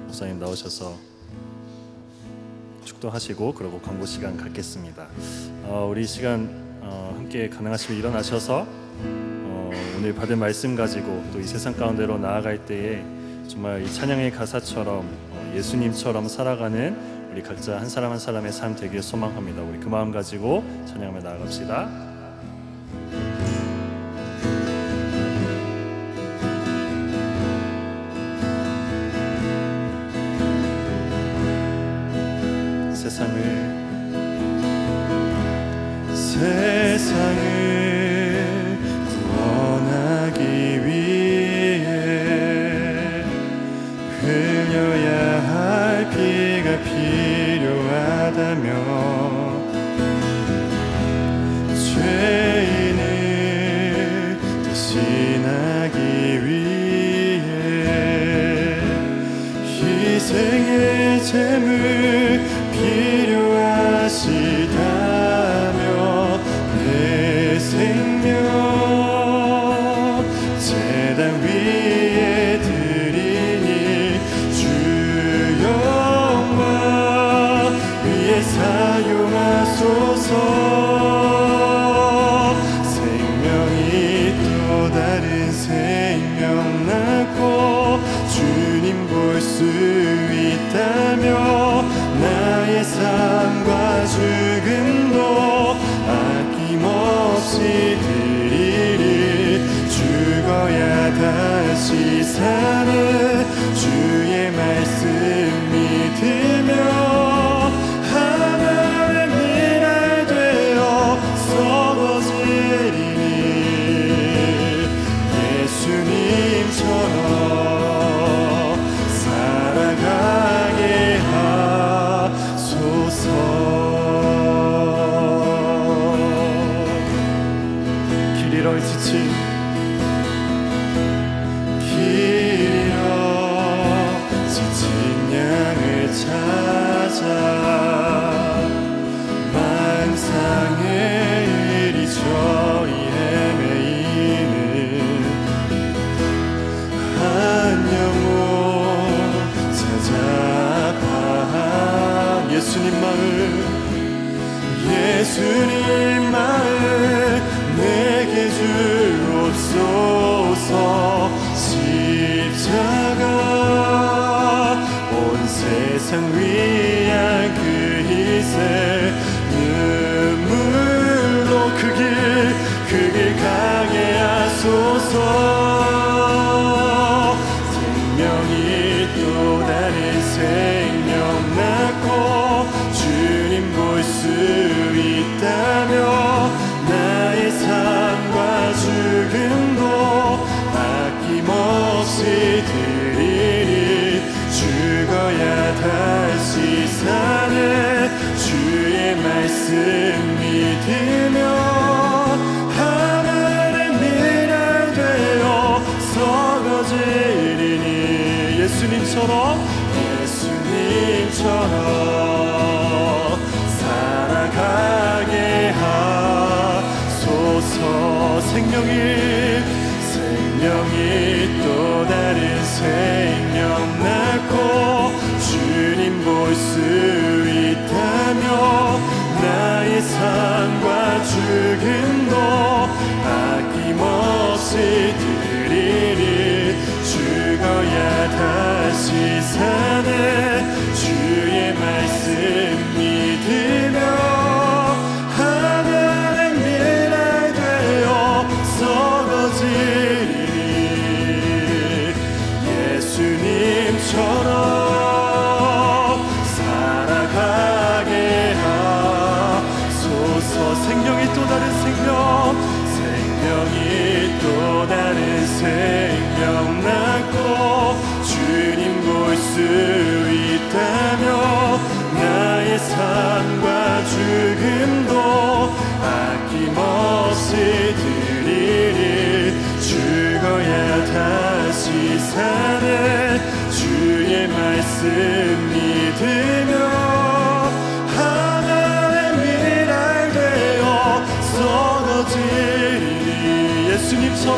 목사님 나오셔서 축도하시고 그리고 광고 시간 갖겠습니다. 우리 시간 함께 가능하시면 일어나셔서 오늘 받은 말씀 가지고 또 이 세상 가운데로 나아갈 때에 정말 이 찬양의 가사처럼 예수님처럼 살아가는 우리 각자 한 사람 한 사람의 삶 되길 소망합니다. 우리 그 마음 가지고 찬양하며 나아갑시다. 세상을 구원하기 위해 흘려야 할 피가 필요하다며 죄인을 대신하기 위해 희생의 제물 필요하시다며 내 생명 제단 위에 드리니 주 영광 위에 사용하소서. 생명이 또 다른 생명 낳고 주님 볼 수 수 있다며 나의 삶과 죽음도 아낌없이 드리리 죽어야 다시 사는 주의 말씀 믿으며 하나의 미랄 되어 썩어지리니 예수님처럼 살아가게 하소서. 길 잃어 지친 양을 찾아 만상의 이리저리 헤매이는 한 영혼 찾아봐. 예수님 마음 내게 주옵소서. 십자가 온 세상 위한 그 희생 눈물로 그 길 가게 하소서. 생명이 또 다른 생명 낳고 주님 볼 수 있다며 나의 삶과 죽음도 아낌없이 드리리 죽어야 다시 사는 주의 말씀 믿으며 하늘의 미랄 되어 썩어지리니 예수님처럼 살아가게 하소서. 생명이 또 다른 생명 낳고 주님 볼 수 있다며 나의 삶과 죽음도 아낌없이 드리리 죽어야 다시 사는 주의 말씀 믿으며 하늘의 미랄 되어 썩어지리니 예수님처럼 살아가게 하소서. 생명이 또 다른 생명 낳고 주님 볼 수 있다며 나의 삶과 죽음도 아낌없이 드리리 죽어야 다시 사는 주의 말씀 믿으며 하나의 미랄 되어 썩어지리니 예수님처럼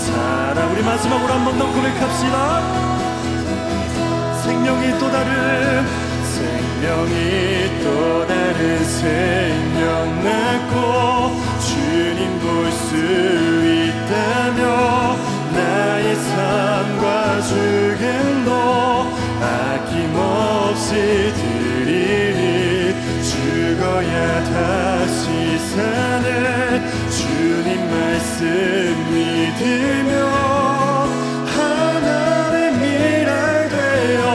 살아. 우리 마지막으로 한 번 더 고백합시다. 생명이 또 다른 생명 낳고 주님 볼 수 있다며 나의 삶과 죽음도 아낌없이 드리리 죽어야 다시 사는 주님 말씀 믿으며 하나의 미랄 되어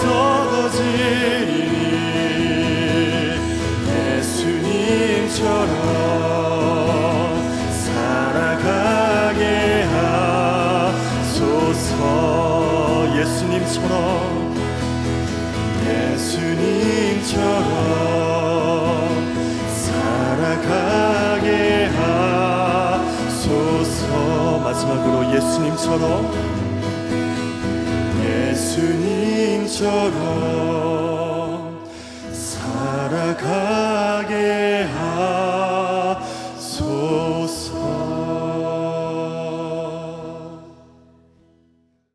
썩어지리니 예수님처럼 살아가게 하소서. 예수님처럼 살아가게 하소서. 마지막으로 예수님처럼 살아가